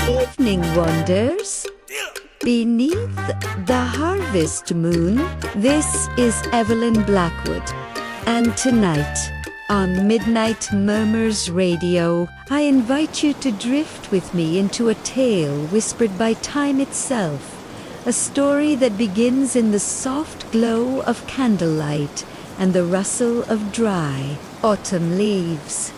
Evening wonders. Beneath the harvest moon, this is Evelyn Blackwood. And tonight, on Midnight Murmurs Radio, I invite you to drift with me into a tale whispered by time itself. A story that begins in the soft glow of candlelight and the rustle of dry autumn leaves.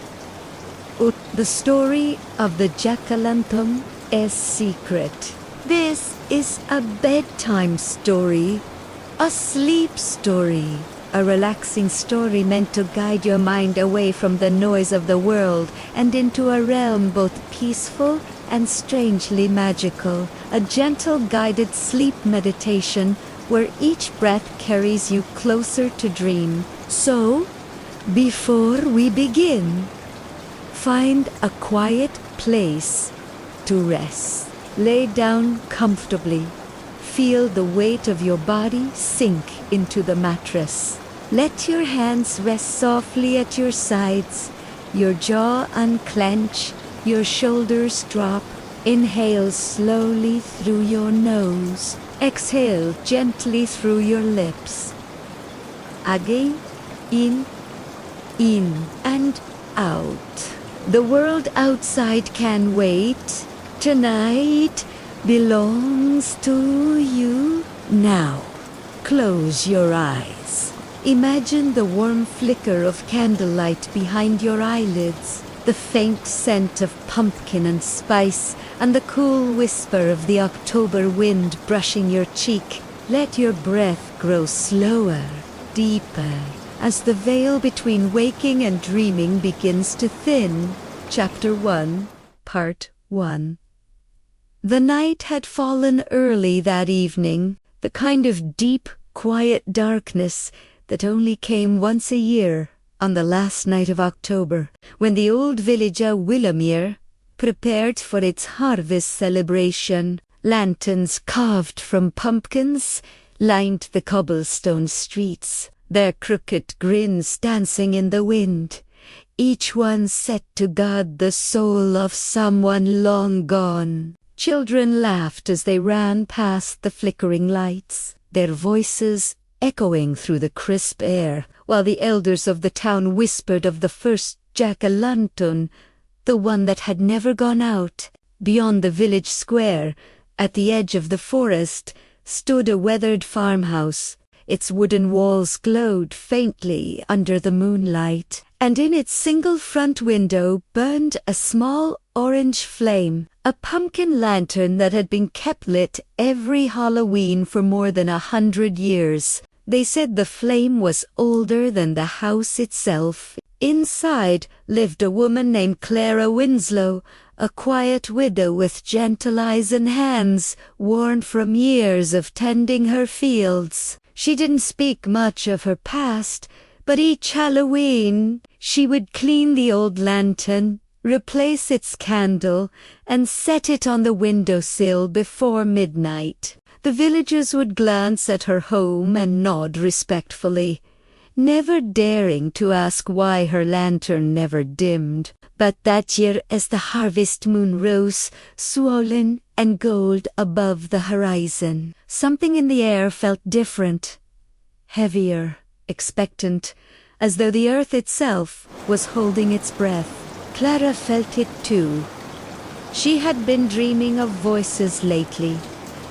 The story of the jack-o'-lantern is secret. This is a bedtime story, a sleep story, a relaxing story meant to guide your mind away from the noise of the world and into a realm both peaceful and strangely magical, a gentle guided sleep meditation where each breath carries you closer to dream. So, before we begin, find a quiet place to rest. Lay down comfortably. Feel the weight of your body sink into the mattress. Let your hands rest softly at your sides, your jaw unclench, your shoulders drop. Inhale slowly through your nose. Exhale gently through your lips. Again, in and out. The world outside can wait. Tonight belongs to you. Now, close your eyes. Imagine the warm flicker of candlelight behind your eyelids, the faint scent of pumpkin and spice, and the cool whisper of the October wind brushing your cheek. Let your breath grow slower, deeper, as the veil between waking and dreaming begins to thin. Chapter 1, Part 1. The night had fallen early that evening, the kind of deep, quiet darkness that only came once a year on the last night of October, when the old village of Willowmere prepared for its harvest celebration. Lanterns carved from pumpkins lined the cobblestone streets, their crooked grins dancing in the wind, each one set to guard the soul of someone long gone. Children laughed as they ran past the flickering lights, their voices echoing through the crisp air, while the elders of the town whispered of the first jack-o'-lantern, the one that had never gone out. Beyond the village square, at the edge of the forest, stood a weathered farmhouse. Its wooden walls glowed faintly under the moonlight, and in its single front window burned a small orange flame, a pumpkin lantern that had been kept lit every Halloween for more than 100 years. They said the flame was older than the house itself. Inside lived a woman named Clara Winslow, a quiet widow with gentle eyes and hands, worn from years of tending her fields. She didn't speak much of her past, but each Halloween she would clean the old lantern, replace its candle, and set it on the windowsill before midnight. The villagers would glance at her home and nod respectfully, never daring to ask why her lantern never dimmed. But that year, as the harvest moon rose, swollen and gold above the horizon, something in the air felt different, heavier, expectant, as though the earth itself was holding its breath. Clara felt it too. She had been dreaming of voices lately,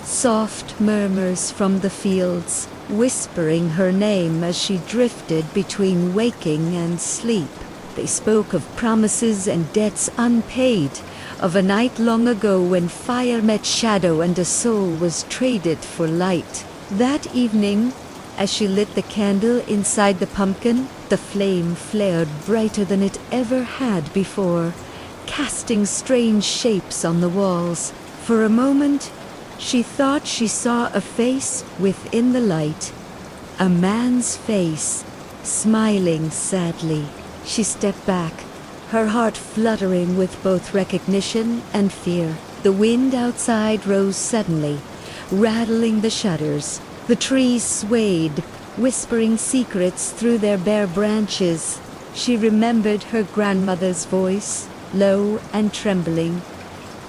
soft murmurs from the fields, whispering her name as she drifted between waking and sleep. They spoke of promises and debts unpaid, of a night long ago when fire met shadow and a soul was traded for light. That evening, as she lit the candle inside the pumpkin, the flame flared brighter than it ever had before, casting strange shapes on the walls. For a moment, she thought she saw a face within the light, a man's face, smiling sadly. She stepped back, her heart fluttering with both recognition and fear. The wind outside rose suddenly, rattling the shutters. The trees swayed, whispering secrets through their bare branches. She remembered her grandmother's voice, low and trembling.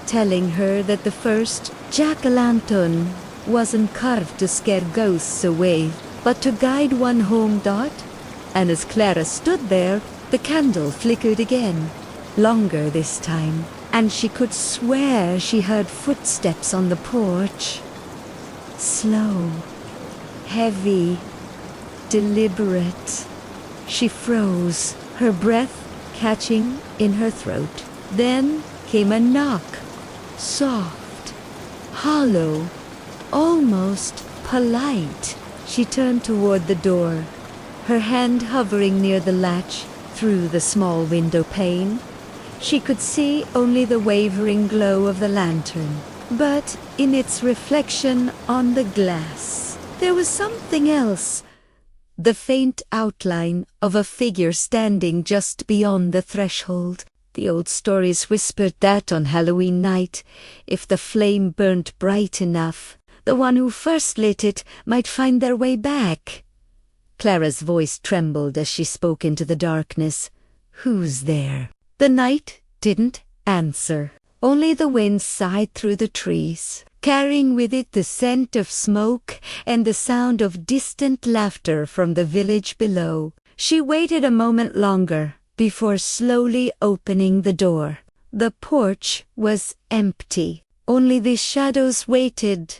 telling her that the first jack-o'-lantern wasn't carved to scare ghosts away, but to guide one home. And as Clara stood there, the candle flickered again, longer this time, and she could swear she heard footsteps on the porch. Slow, heavy, deliberate. She froze, her breath catching in her throat. Then came a knock, soft, hollow, almost polite. She turned toward the door, her hand hovering near the latch. Through the small window pane, she could see only the wavering glow of the lantern, but in its reflection on the glass, there was something else. The faint outline of a figure standing just beyond the threshold. The old stories whispered that on Halloween night, if the flame burnt bright enough, the one who first lit it might find their way back. Clara's voice trembled as she spoke into the darkness. "Who's there?" The night didn't answer. Only the wind sighed through the trees, carrying with it the scent of smoke and the sound of distant laughter from the village below. She waited a moment longer before slowly opening the door. The porch was empty. Only the shadows waited.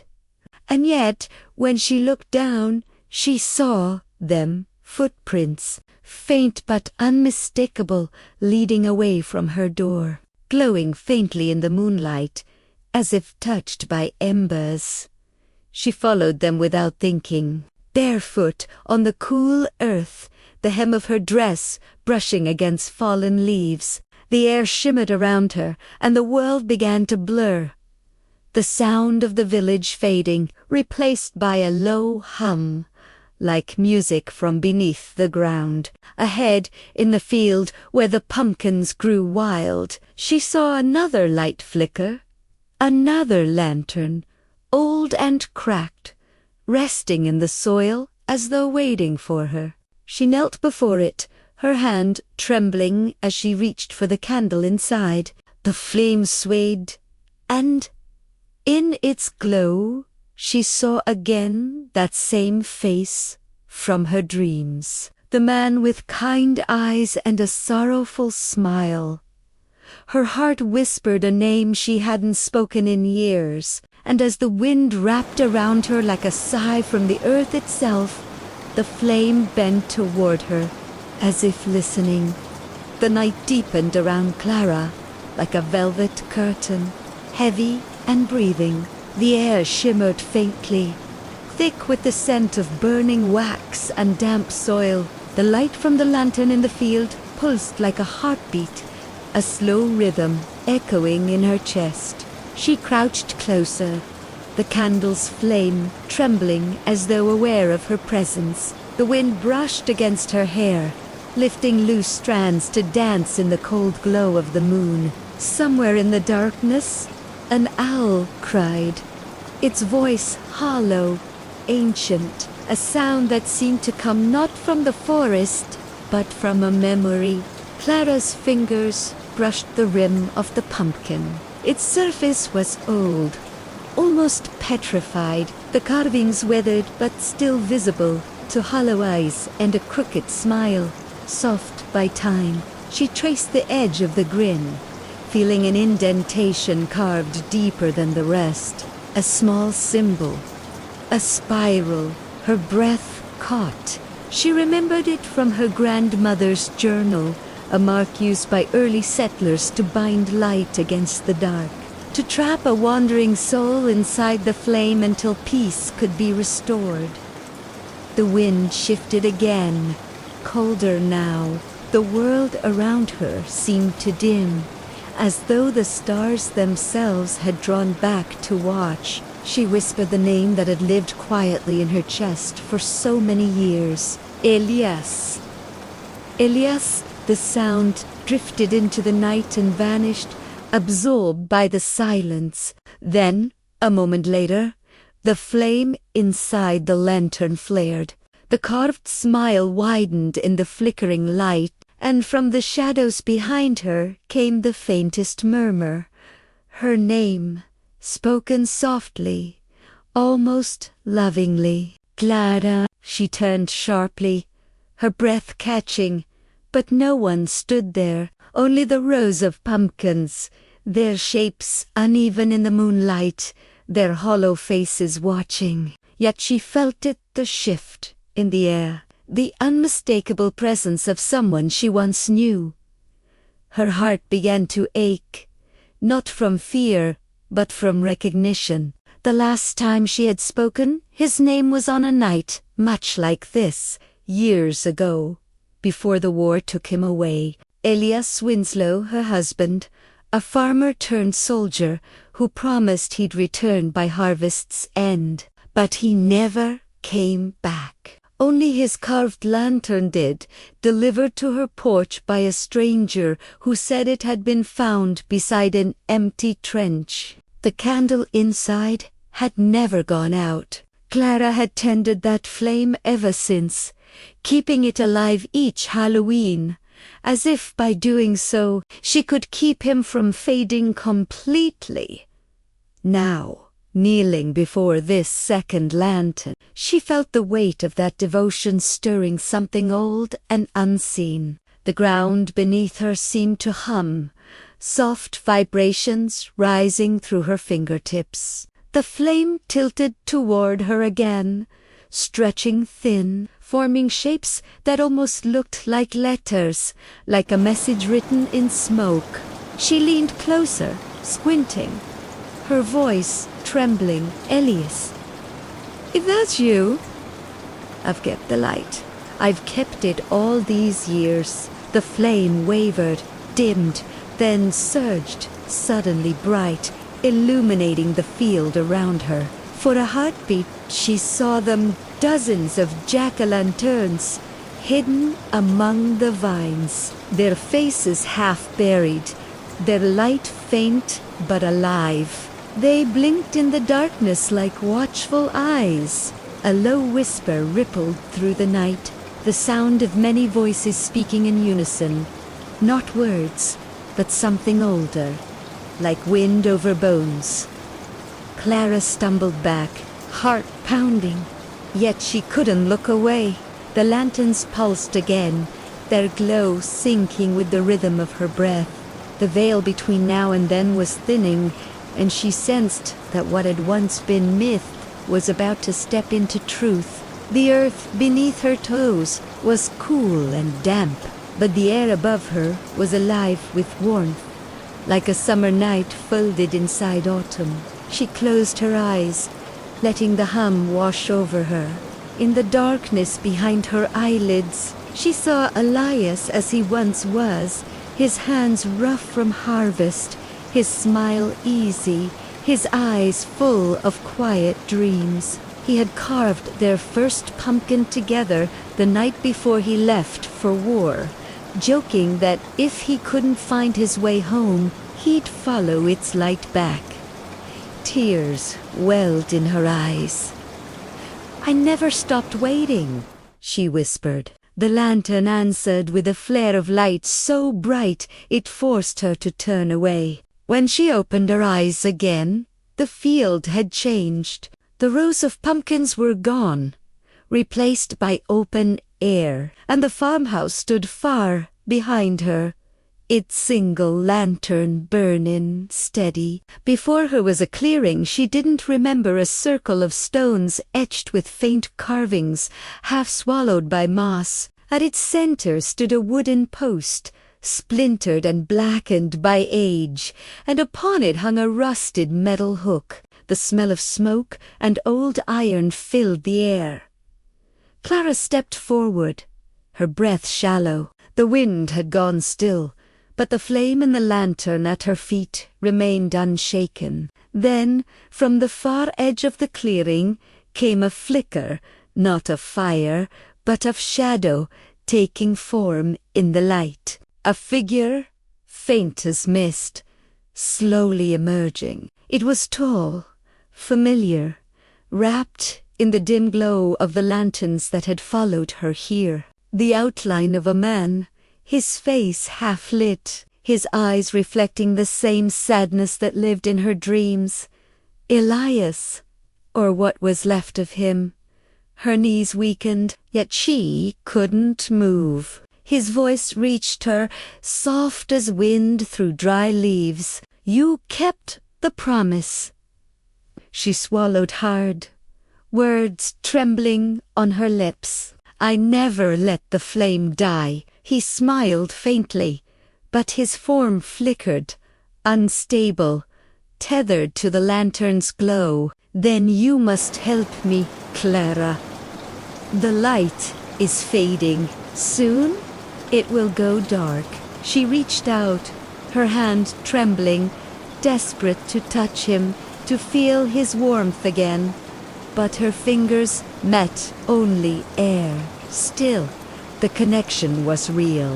And yet, when she looked down, she saw them, footprints, faint but unmistakable, leading away from her door, glowing faintly in the moonlight, as if touched by embers. She followed them without thinking, barefoot on the cool earth, the hem of her dress brushing against fallen leaves. The air shimmered around her, and the world began to blur. The sound of the village fading, replaced by a low hum, like music from beneath the ground. Ahead, in the field where the pumpkins grew wild, she saw another light flicker, another lantern, old and cracked, resting in the soil as though waiting for her. She knelt before it, her hand trembling as she reached for the candle inside. The flame swayed, and in its glow she saw again that same face from her dreams, the man with kind eyes and a sorrowful smile. Her heart whispered a name she hadn't spoken in years, and as the wind wrapped around her like a sigh from the earth itself, the flame bent toward her, as if listening. The night deepened around Clara, like a velvet curtain, heavy and breathing. The air shimmered faintly, thick with the scent of burning wax and damp soil. The light from the lantern in the field pulsed like a heartbeat, a slow rhythm echoing in her chest. She crouched closer, the candle's flame trembling as though aware of her presence. The wind brushed against her hair, lifting loose strands to dance in the cold glow of the moon. Somewhere in the darkness, an owl cried, its voice hollow, ancient, a sound that seemed to come not from the forest, but from a memory. Clara's fingers brushed the rim of the pumpkin. Its surface was old, almost petrified, the carvings weathered but still visible to hollow eyes and a crooked smile, soft by time. She traced the edge of the grin, feeling an indentation carved deeper than the rest. A small symbol, a spiral. Her breath caught. She remembered it from her grandmother's journal, a mark used by early settlers to bind light against the dark, to trap a wandering soul inside the flame until peace could be restored. The wind shifted again, colder now. The world around her seemed to dim, as though the stars themselves had drawn back to watch. She whispered the name that had lived quietly in her chest for so many years. Elias. Elias. The sound drifted into the night and vanished, absorbed by the silence. Then, a moment later, the flame inside the lantern flared. The carved smile widened in the flickering light, and from the shadows behind her came the faintest murmur. Her name, spoken softly, almost lovingly. Clara. She turned sharply, her breath catching, but no one stood there, only the rows of pumpkins, their shapes uneven in the moonlight, their hollow faces watching. Yet she felt it, the shift in the air, the unmistakable presence of someone she once knew. Her heart began to ache, not from fear, but from recognition. The last time she had spoken, his name was on a night much like this, years ago, before the war took him away. Elias Winslow, her husband, a farmer turned soldier who promised he'd return by harvest's end. But he never came back. Only his carved lantern did, delivered to her porch by a stranger who said it had been found beside an empty trench. The candle inside had never gone out. Clara had tended that flame ever since, keeping it alive each Halloween, as if by doing so she could keep him from fading completely. Now, kneeling before this second lantern, she felt the weight of that devotion stirring something old and unseen. The ground beneath her seemed to hum, soft vibrations rising through her fingertips. The flame tilted toward her again, stretching thin, forming shapes that almost looked like letters, like a message written in smoke. She leaned closer, squinting, her voice trembling. "Elias, if that's you, I've kept the light. I've kept it all these years." The flame wavered, dimmed, then surged, suddenly bright, illuminating the field around her. For a heartbeat, she saw them, dozens of jack-o'-lanterns, hidden among the vines, their faces half buried, their light faint but alive. They blinked in the darkness like watchful eyes. A low whisper rippled through the night, the sound of many voices speaking in unison. Not words, but something older, like wind over bones. Clara stumbled back, heart pounding, yet she couldn't look away. The lanterns pulsed again, their glow sinking with the rhythm of her breath. The veil between now and then was thinning, and she sensed that what had once been myth was about to step into truth. The earth beneath her toes was cool and damp, but the air above her was alive with warmth, like a summer night folded inside autumn. She closed her eyes, letting the hum wash over her. In the darkness behind her eyelids, she saw Elias as he once was, his hands rough from harvest, his smile easy, his eyes full of quiet dreams. He had carved their first pumpkin together the night before he left for war, joking that if he couldn't find his way home, he'd follow its light back. Tears welled in her eyes. "I never stopped waiting," she whispered. The lantern answered with a flare of light so bright it forced her to turn away. When she opened her eyes again, the field had changed. The rows of pumpkins were gone, replaced by open air, and the farmhouse stood far behind her, its single lantern burning steady. Before her was a clearing she didn't remember, a circle of stones etched with faint carvings, half swallowed by moss. At its center stood a wooden post, splintered and blackened by age, and upon it hung a rusted metal hook. The smell of smoke and old iron filled the air. Clara stepped forward, her breath shallow. The wind had gone still, but the flame in the lantern at her feet remained unshaken. Then, from the far edge of the clearing, came a flicker, not of fire, but of shadow taking form in the light. A figure, faint as mist, slowly emerging. It was tall, familiar, wrapped in the dim glow of the lanterns that had followed her here. The outline of a man, his face half lit, his eyes reflecting the same sadness that lived in her dreams. Elias, or what was left of him. Her knees weakened, yet she couldn't move. His voice reached her, soft as wind through dry leaves. "You kept the promise." She swallowed hard, words trembling on her lips. "I never let the flame die." He smiled faintly, but his form flickered, unstable, tethered to the lantern's glow. "Then you must help me, Clara. The light is fading. Soon it will go dark." She reached out, her hand trembling, desperate to touch him, to feel his warmth again. But her fingers met only air. Still, the connection was real.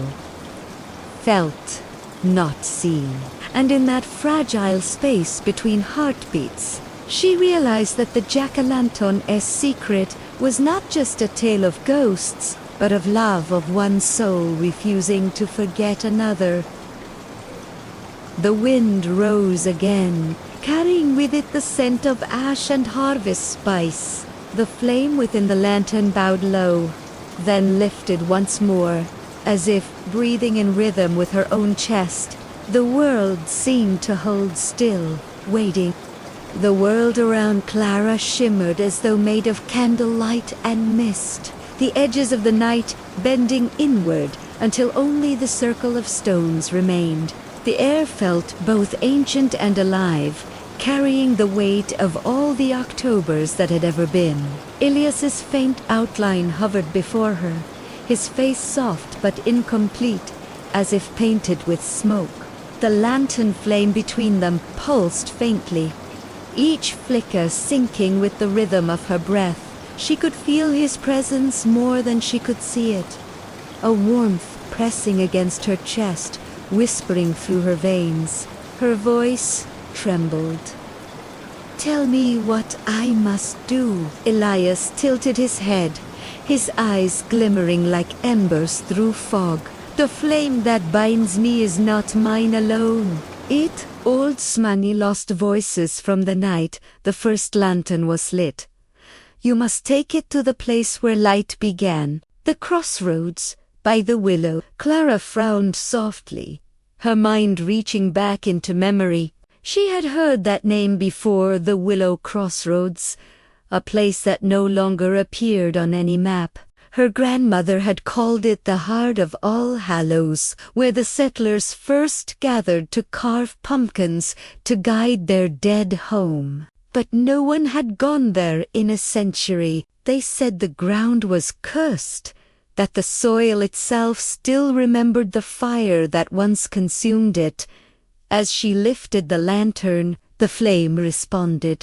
Felt, not seen. And in that fragile space between heartbeats, she realized that the jack-o'-lantern's secret was not just a tale of ghosts, but of love of one soul refusing to forget another. The wind rose again, carrying with it the scent of ash and harvest spice. The flame within the lantern bowed low, then lifted once more, as if breathing in rhythm with her own chest. The world seemed to hold still, waiting. The world around Clara shimmered as though made of candlelight and mist, the edges of the night bending inward until only the circle of stones remained. The air felt both ancient and alive, carrying the weight of all the Octobers that had ever been. Elias's faint outline hovered before her, his face soft but incomplete, as if painted with smoke. The lantern flame between them pulsed faintly, each flicker syncing with the rhythm of her breath. She could feel his presence more than she could see it, a warmth pressing against her chest, whispering through her veins. Her voice trembled. "Tell me what I must do." Elias tilted his head, his eyes glimmering like embers through fog. "The flame that binds me is not mine alone. It..." Old Smani lost voices from the night the first lantern was lit. "You must take it to the place where light began, the crossroads, by the willow." Clara frowned softly, her mind reaching back into memory. She had heard that name before, the Willow Crossroads, a place that no longer appeared on any map. Her grandmother had called it the heart of All Hallows, where the settlers first gathered to carve pumpkins to guide their dead home. But no one had gone there in a century. They said the ground was cursed, that the soil itself still remembered the fire that once consumed it. As she lifted the lantern, the flame responded,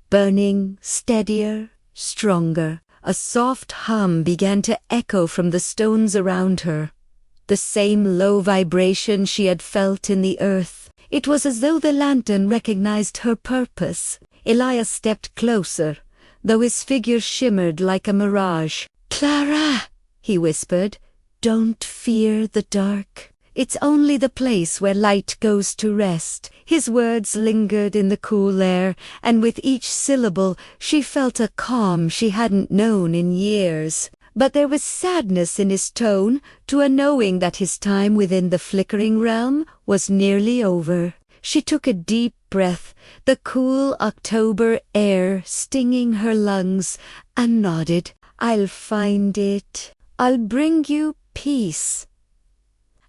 burning steadier, stronger. A soft hum began to echo from the stones around her, the same low vibration she had felt in the earth. It was as though the lantern recognized her purpose. Elias stepped closer, though his figure shimmered like a mirage. "Clara," he whispered, "don't fear the dark. It's only the place where light goes to rest." His words lingered in the cool air, and with each syllable she felt a calm she hadn't known in years. But there was sadness in his tone, to a knowing that his time within the flickering realm was nearly over. She took a deep breath, the cool October air stinging her lungs, and nodded. "I'll find it. I'll bring you peace."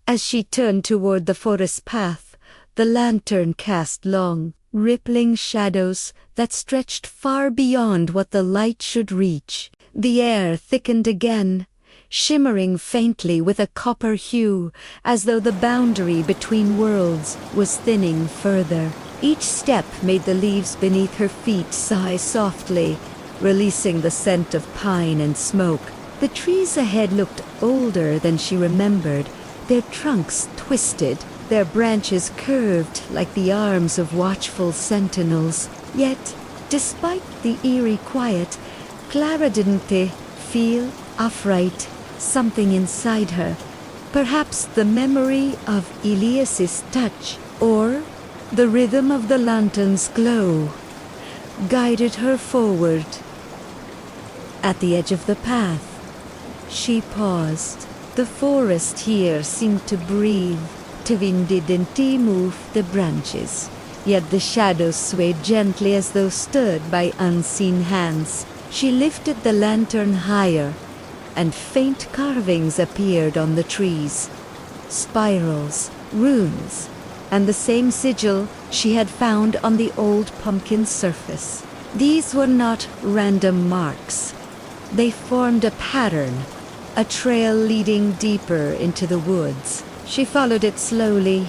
As she turned toward the forest path, the lantern cast long, rippling shadows that stretched far beyond what the light should reach. The air thickened again, shimmering faintly with a copper hue, as though the boundary between worlds was thinning further. Each step made the leaves beneath her feet sigh softly, releasing the scent of pine and smoke. The trees ahead looked older than she remembered, their trunks twisted, their branches curved like the arms of watchful sentinels. Yet, despite the eerie quiet, Clara didn't feel affright. Something inside her, Perhaps the memory of Elias's touch, or the rhythm of the lantern's glow, guided her forward. At the edge of the path, she paused. The forest here seemed to breathe. The wind didn't move the branches, yet the shadows swayed gently as though stirred by unseen hands. She lifted the lantern higher, and faint carvings appeared on the trees. Spirals, runes, and the same sigil she had found on the old pumpkin surface. These were not random marks. They formed a pattern, a trail leading deeper into the woods. She followed it slowly,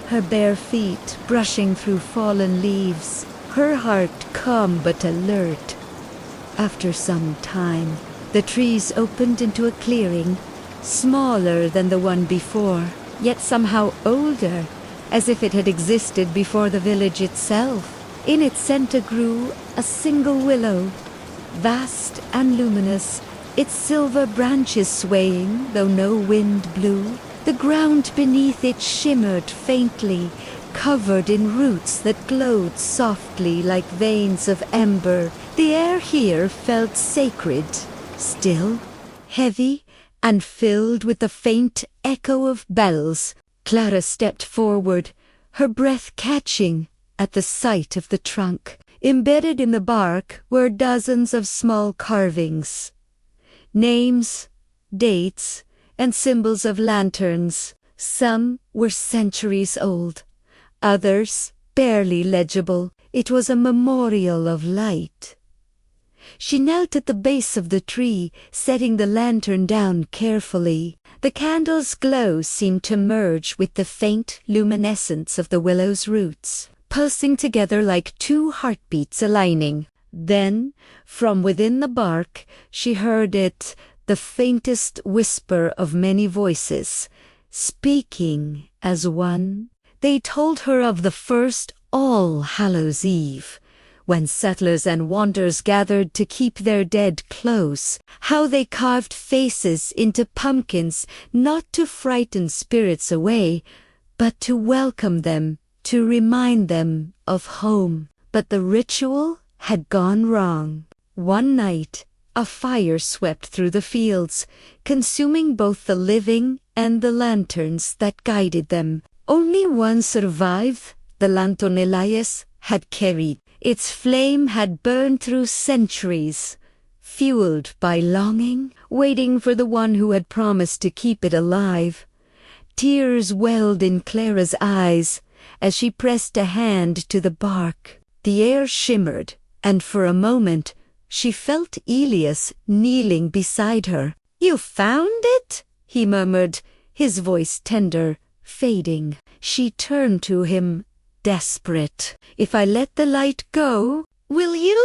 her bare feet brushing through fallen leaves, her heart calm but alert. After some time, the trees opened into a clearing, smaller than the one before, yet somehow older, as if it had existed before the village itself. In its center grew a single willow, vast and luminous, its silver branches swaying, though no wind blew. The ground beneath it shimmered faintly, covered in roots that glowed softly like veins of ember. The air here felt sacred, still, heavy, and filled with the faint echo of bells. Clara stepped forward, her breath catching at the sight of the trunk. Embedded in the bark were dozens of small carvings, names, dates, and symbols of lanterns. Some were centuries old, others barely legible. It was a memorial of light. She knelt at the base of the tree, setting the lantern down carefully. The candle's glow seemed to merge with the faint luminescence of the willow's roots, pulsing together like two heartbeats aligning. Then, from within the bark, she heard it, the faintest whisper of many voices, speaking as one. They told her of the first All Hallows Eve, when settlers and wanderers gathered to keep their dead close, how they carved faces into pumpkins, not to frighten spirits away, but to welcome them, to remind them of home. But the ritual had gone wrong. One night, a fire swept through the fields, consuming both the living and the lanterns that guided them. Only one survived, the lantern Elias had carried. Its flame had burned through centuries, fueled by longing, waiting for the one who had promised to keep it alive. Tears welled in Clara's eyes as she pressed a hand to the bark. The air shimmered, and for a moment she felt Elias kneeling beside her. "You found it?" he murmured, his voice tender, fading. She turned to him, desperate. "If I let the light go, will you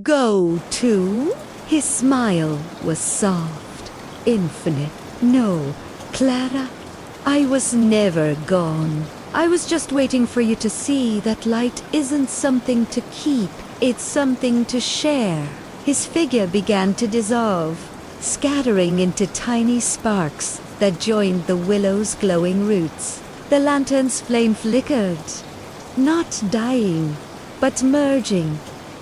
go too?" His smile was soft, infinite. "No, Clara, I was never gone. I was just waiting for you to see that light isn't something to keep, it's something to share." His figure began to dissolve, scattering into tiny sparks that joined the willow's glowing roots. The lantern's flame flickered, not dying, but merging,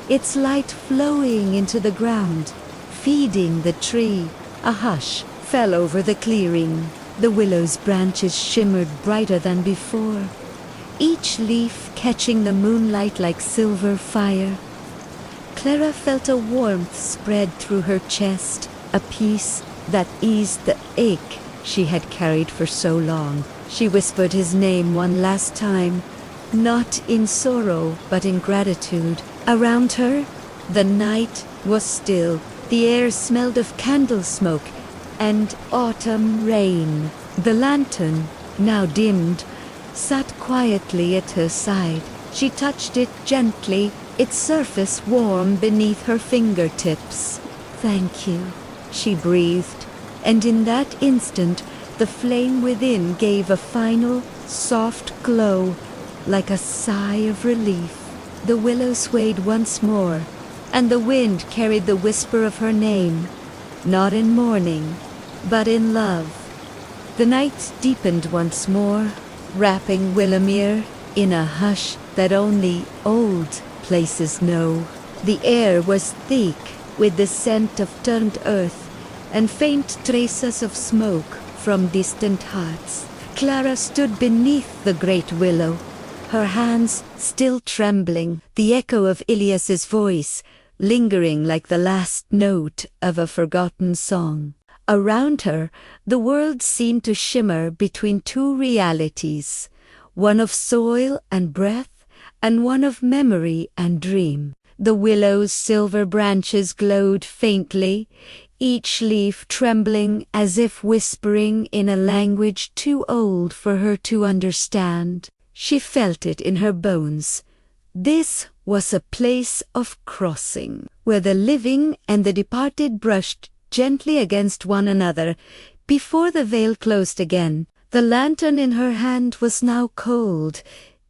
its light flowing into the ground, feeding the tree. A hush fell over the clearing. The willow's branches shimmered brighter than before, each leaf catching the moonlight like silver fire. Clara felt a warmth spread through her chest, a peace that eased the ache she had carried for so long. She whispered his name one last time, not in sorrow but in gratitude. Around her, the night was still. The air smelled of candle smoke and autumn rain. The lantern, now dimmed, sat quietly at her side. She touched it gently, its surface warm beneath her fingertips. "Thank you," she breathed, and in that instant the flame within gave a final, soft glow, like a sigh of relief. The willow swayed once more, and the wind carried the whisper of her name, not in mourning, but in love. The night deepened once more, wrapping Willowmere in a hush that only old places know. The air was thick with the scent of turned earth and faint traces of smoke from distant huts. Clara stood beneath the great willow, her hands still trembling, the echo of Ilias's voice lingering like the last note of a forgotten song. Around her, the world seemed to shimmer between two realities, one of soil and breath, and one of memory and dream. The willow's silver branches glowed faintly, each leaf trembling as if whispering in a language too old for her to understand. She felt it in her bones. This was a place of crossing, where the living and the departed brushed gently against one another before the veil closed again. The lantern in her hand was now cold,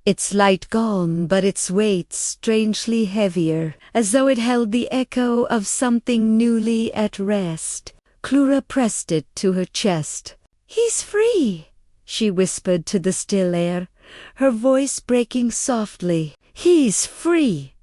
its light gone, but its weight strangely heavier, as though it held the echo of something newly at rest. Clara pressed it to her chest. "He's free," she whispered to the still air, her voice breaking softly. "He's free!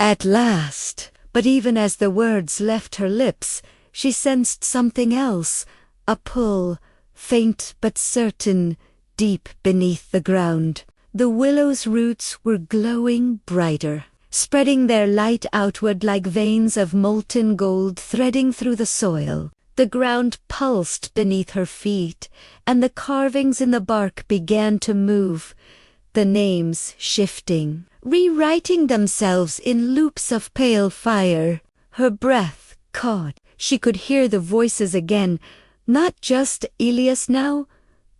At last!" But even as the words left her lips, she sensed something else, a pull, faint but certain, deep beneath the ground. The willow's roots were glowing brighter, spreading their light outward like veins of molten gold threading through the soil. The ground pulsed beneath her feet, and the carvings in the bark began to move, the names shifting, rewriting themselves in loops of pale fire. Her breath caught. She could hear the voices again, not just Ilias now,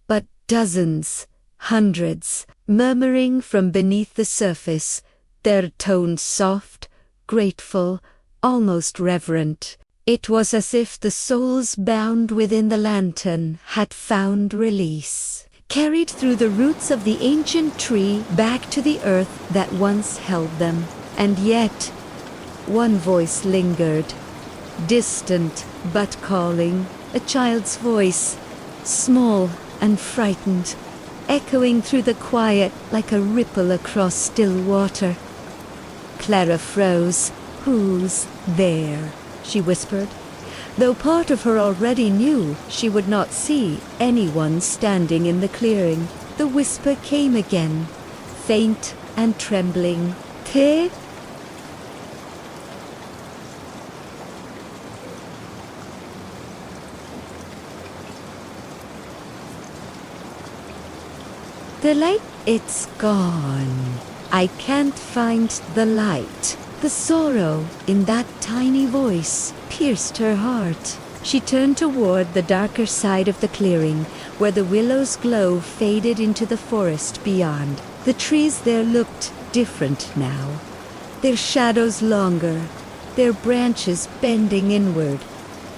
but dozens, hundreds, murmuring from beneath the surface, their tones soft, grateful, almost reverent. It was as if the souls bound within the lantern had found release, carried through the roots of the ancient tree back to the earth that once held them. And yet, one voice lingered, distant but calling, a child's voice, small and frightened, echoing through the quiet like a ripple across still water. Clara froze. "Who's there?" she whispered, though part of her already knew she would not see anyone standing in the clearing. The whisper came again, faint and trembling. "Te?" "The light, it's gone. I can't find the light." The sorrow in that tiny voice pierced her heart. She turned toward the darker side of the clearing, where the willow's glow faded into the forest beyond. The trees there looked different now, their shadows longer, their branches bending inward,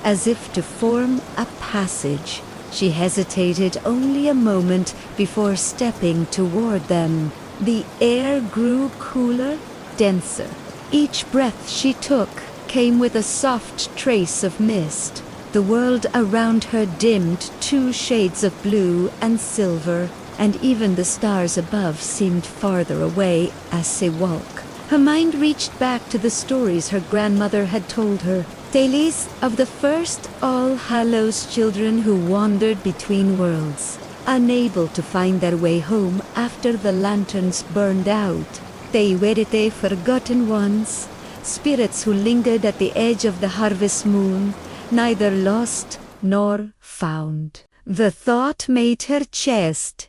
as if to form a passage. She hesitated only a moment before stepping toward them. The air grew cooler, denser. Each breath she took came with a soft trace of mist. The world around her dimmed 2 shades of blue and silver, and even the stars above seemed farther away as they walked. Her mind reached back to the stories her grandmother had told her, tales of the first All Hallows children who wandered between worlds, unable to find their way home after the lanterns burned out. They were the forgotten ones, spirits who lingered at the edge of the harvest moon, neither lost nor found. The thought made her chest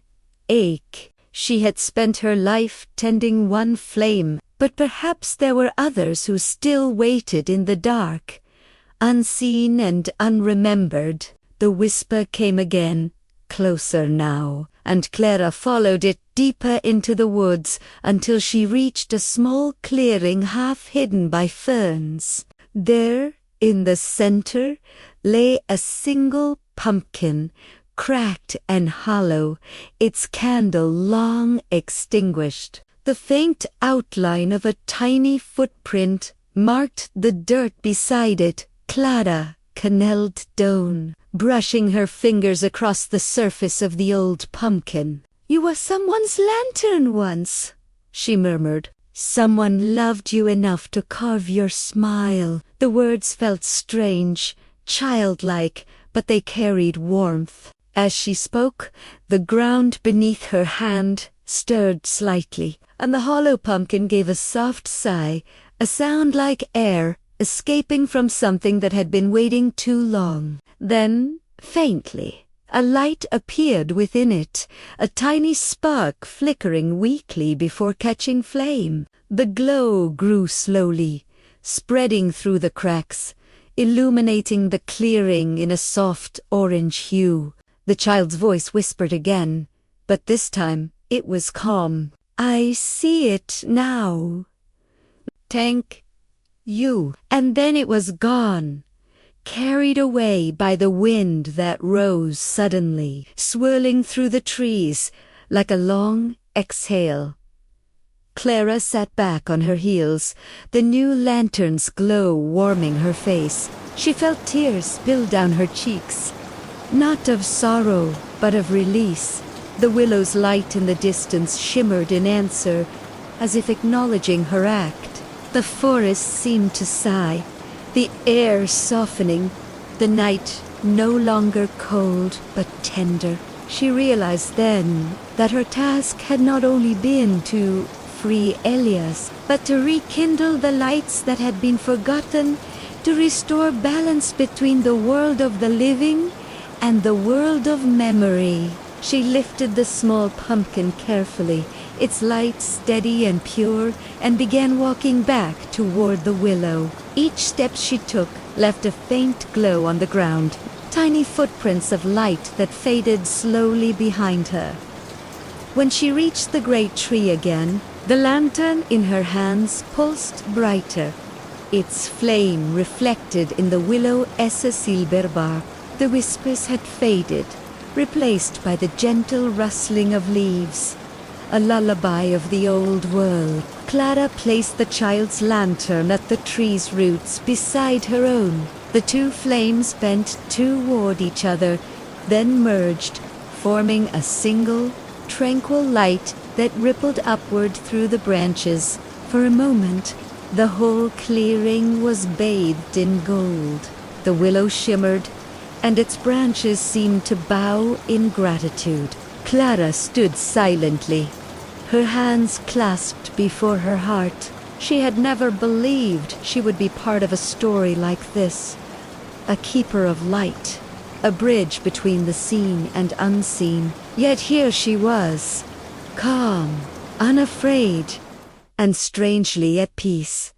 ache. She had spent her life tending one flame, but perhaps there were others who still waited in the dark, unseen and unremembered. The whisper came again, closer now, and Clara followed it deeper into the woods until she reached a small clearing half hidden by ferns. There, in the center, lay a single pumpkin, cracked and hollow, its candle long extinguished. The faint outline of a tiny footprint marked the dirt beside it. Clara knelt down. brushing her fingers across the surface of the old pumpkin. "You were someone's lantern once," she murmured. "Someone loved you enough to carve your smile." The words felt strange, childlike, but they carried warmth. As she spoke, the ground beneath her hand stirred slightly, and the hollow pumpkin gave a soft sigh, a sound like air escaping from something that had been waiting too long. Then, faintly, a light appeared within it, a tiny spark flickering weakly before catching flame. The glow grew slowly, spreading through the cracks, illuminating the clearing in a soft orange hue. The child's voice whispered again, but this time it was calm. "I see it now. Thank you." And then it was gone, carried away by the wind that rose suddenly, swirling through the trees like a long exhale. Clara sat back on her heels, the new lantern's glow warming her face. She felt tears spill down her cheeks, not of sorrow, but of release. The willow's light in the distance shimmered in answer, as if acknowledging her act. The forest seemed to sigh, the air softening, the night no longer cold but tender. She realized then that her task had not only been to free Elias, but to rekindle the lights that had been forgotten, to restore balance between the world of the living and the world of memory. She lifted the small pumpkin carefully, its light steady and pure, and began walking back toward the willow. Each step she took left a faint glow on the ground, tiny footprints of light that faded slowly behind her. When she reached the great tree again, the lantern in her hands pulsed brighter, its flame reflected in the willow as a silver bark. The whispers had faded, replaced by the gentle rustling of leaves, a lullaby of the old world. Clara placed the child's lantern at the tree's roots beside her own. The two flames bent toward each other, then merged, forming a single, tranquil light that rippled upward through the branches. For a moment, the whole clearing was bathed in gold. The willow shimmered, and its branches seemed to bow in gratitude. Clara stood silently, her hands clasped before her heart. She had never believed she would be part of a story like this, a keeper of light, a bridge between the seen and unseen. Yet here she was, calm, unafraid, and strangely at peace.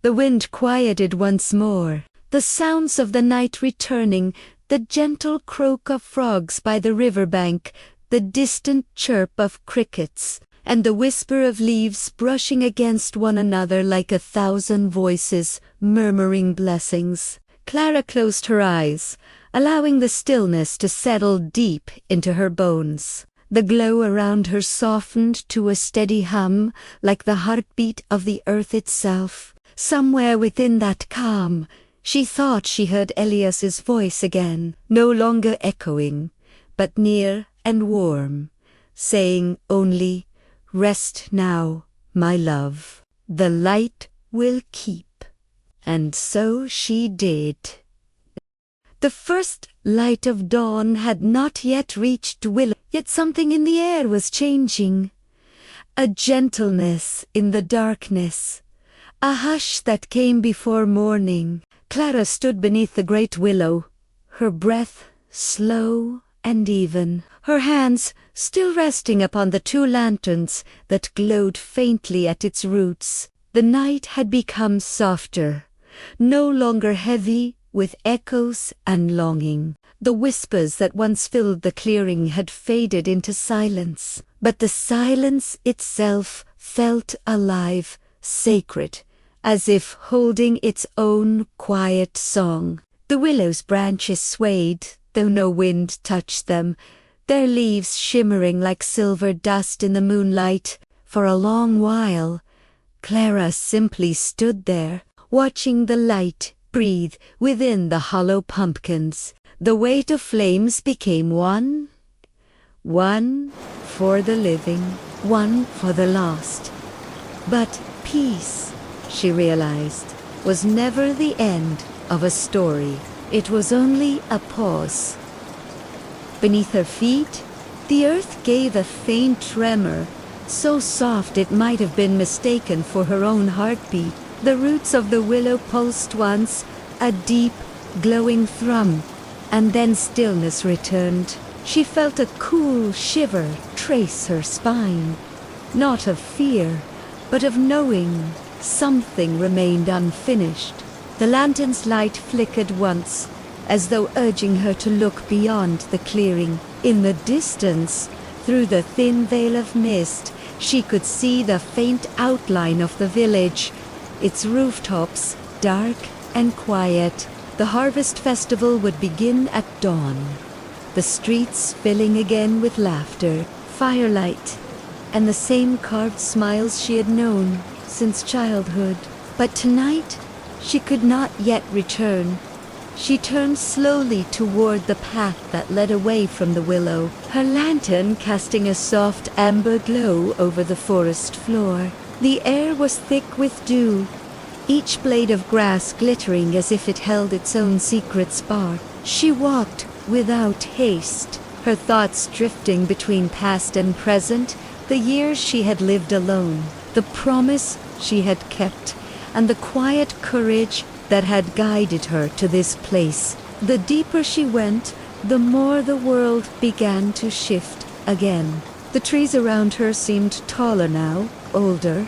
The wind quieted once more, the sounds of the night returning, the gentle croak of frogs by the riverbank, the distant chirp of crickets, and the whisper of leaves brushing against one another like 1,000 voices murmuring blessings. Clara closed her eyes, allowing the stillness to settle deep into her bones. The glow around her softened to a steady hum, like the heartbeat of the earth itself. Somewhere within that calm, she thought she heard Elias's voice again, no longer echoing, but near and warm, saying only, "Rest now, my love. The light will keep." And so she did. The first light of dawn had not yet reached Willow, yet something in the air was changing. A gentleness in the darkness, a hush that came before morning. Clara stood beneath the great willow, her breath slow and even, her hands still resting upon the two lanterns that glowed faintly at its roots. The night had become softer, no longer heavy with echoes and longing. The whispers that once filled the clearing had faded into silence, but the silence itself felt alive, sacred, as if holding its own quiet song. The willow's branches swayed, though no wind touched them, their leaves shimmering like silver dust in the moonlight. For a long while, Clara simply stood there, watching the light breathe within the hollow pumpkins. The weight of flames became one for the living, one for the lost. But peace, she realized, was never the end of a story. It was only a pause. Beneath her feet, the earth gave a faint tremor, so soft it might have been mistaken for her own heartbeat. The roots of the willow pulsed once, a deep, glowing thrum, and then stillness returned. She felt a cool shiver trace her spine, not of fear, but of knowing something remained unfinished. The lantern's light flickered once, as though urging her to look beyond the clearing. In the distance, through the thin veil of mist, she could see the faint outline of the village, its rooftops dark and quiet. The harvest festival would begin at dawn, the streets filling again with laughter, firelight, and the same carved smiles she had known since childhood. But tonight, she could not yet return. She turned slowly toward the path that led away from the willow, her lantern casting a soft amber glow over the forest floor. The air was thick with dew, each blade of grass glittering as if it held its own secret spark. She walked without haste, her thoughts drifting between past and present, the years she had lived alone, the promise she had kept, and the quiet courage that had guided her to this place. The deeper she went, the more the world began to shift again. The trees around her seemed taller now, older,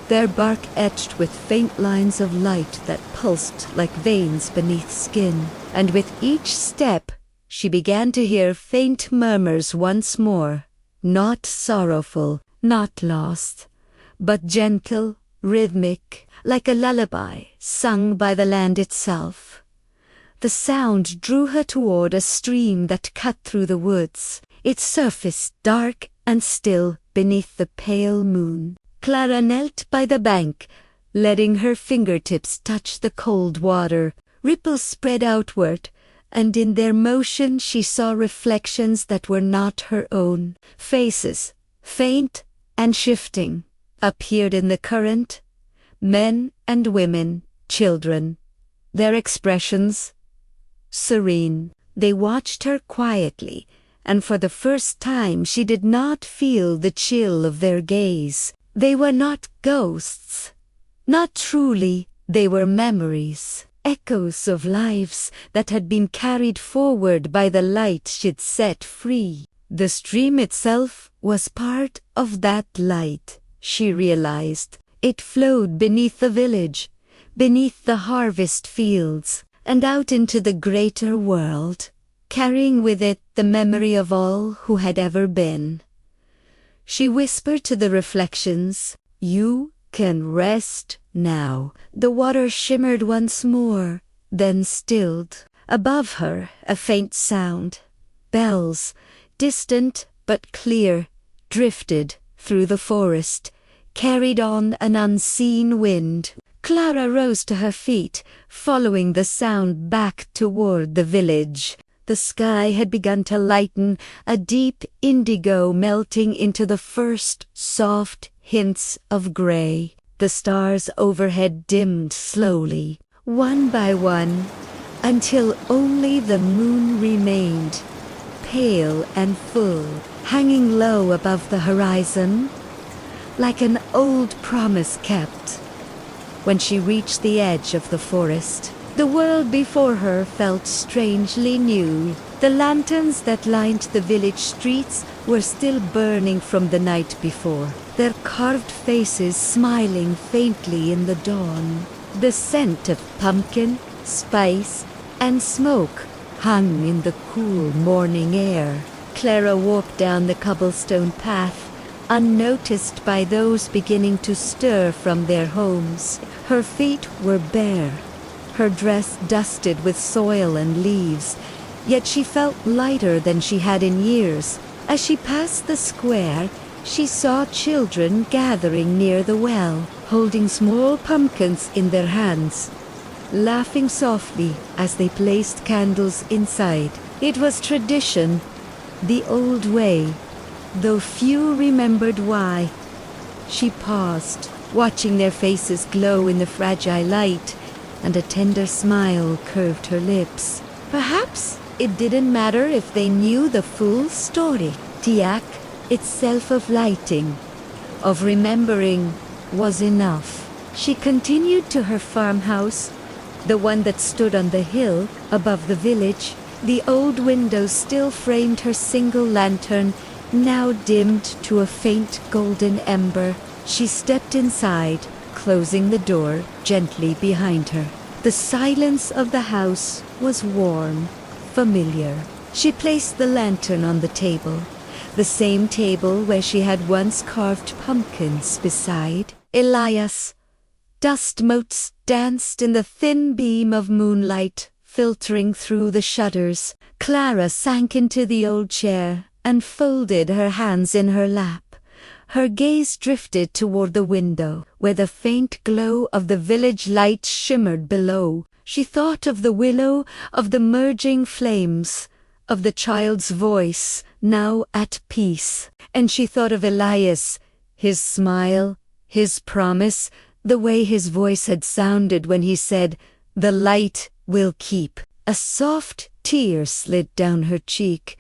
their bark etched with faint lines of light that pulsed like veins beneath skin. And with each step, she began to hear faint murmurs once more, not sorrowful, not lost, but gentle, rhythmic, like a lullaby sung by the land itself. The sound drew her toward a stream that cut through the woods, its surface dark and still beneath the pale moon. Clara knelt by the bank, letting her fingertips touch the cold water. Ripples spread outward, and in their motion she saw reflections that were not her own. Faces, faint and shifting, appeared in the current. Men and women, children, their expressions serene. They watched her quietly, and for the first time she did not feel the chill of their gaze. They were not ghosts, not truly, they were memories, echoes of lives that had been carried forward by the light she'd set free. The stream itself was part of that light, she realized. It flowed beneath the village, beneath the harvest fields, and out into the greater world, carrying with it the memory of all who had ever been. She whispered to the reflections, "You can rest now." The water shimmered once more, then stilled. Above her, a faint sound. Bells, distant but clear, drifted through the forest, carried on an unseen wind. Clara rose to her feet, following the sound back toward the village. The sky had begun to lighten, a deep indigo melting into the first soft hints of gray. The stars overhead dimmed slowly, one by one, until only the moon remained, pale and full, hanging low above the horizon, like an old promise kept. When she reached the edge of the forest, the world before her felt strangely new. The lanterns that lined the village streets were still burning from the night before, their carved faces smiling faintly in the dawn. The scent of pumpkin, spice, and smoke hung in the cool morning air. Clara walked down the cobblestone path, unnoticed by those beginning to stir from their homes. Her feet were bare, her dress dusted with soil and leaves, yet she felt lighter than she had in years. As she passed the square, she saw children gathering near the well, holding small pumpkins in their hands. laughing softly as they placed candles inside. It was tradition, the old way, though few remembered why. She paused, watching their faces glow in the fragile light, and a tender smile curved her lips. Perhaps it didn't matter if they knew the full story. The act itself of lighting, of remembering, was enough. She continued to her farmhouse, the one that stood on the hill above the village. The old window still framed her single lantern, now dimmed to a faint golden ember. She stepped inside, closing the door gently behind her. The silence of the house was warm, familiar. She placed the lantern on the table, the same table where she had once carved pumpkins beside Elias. Dust motes danced in the thin beam of moonlight filtering through the shutters. Clara sank into the old chair and folded her hands in her lap. Her gaze drifted toward the window, where the faint glow of the village light shimmered below. She thought of the willow, of the merging flames, of the child's voice, now at peace. And she thought of Elias, his smile, his promise, the way his voice had sounded when he said, "The light will keep." A soft tear slid down her cheek,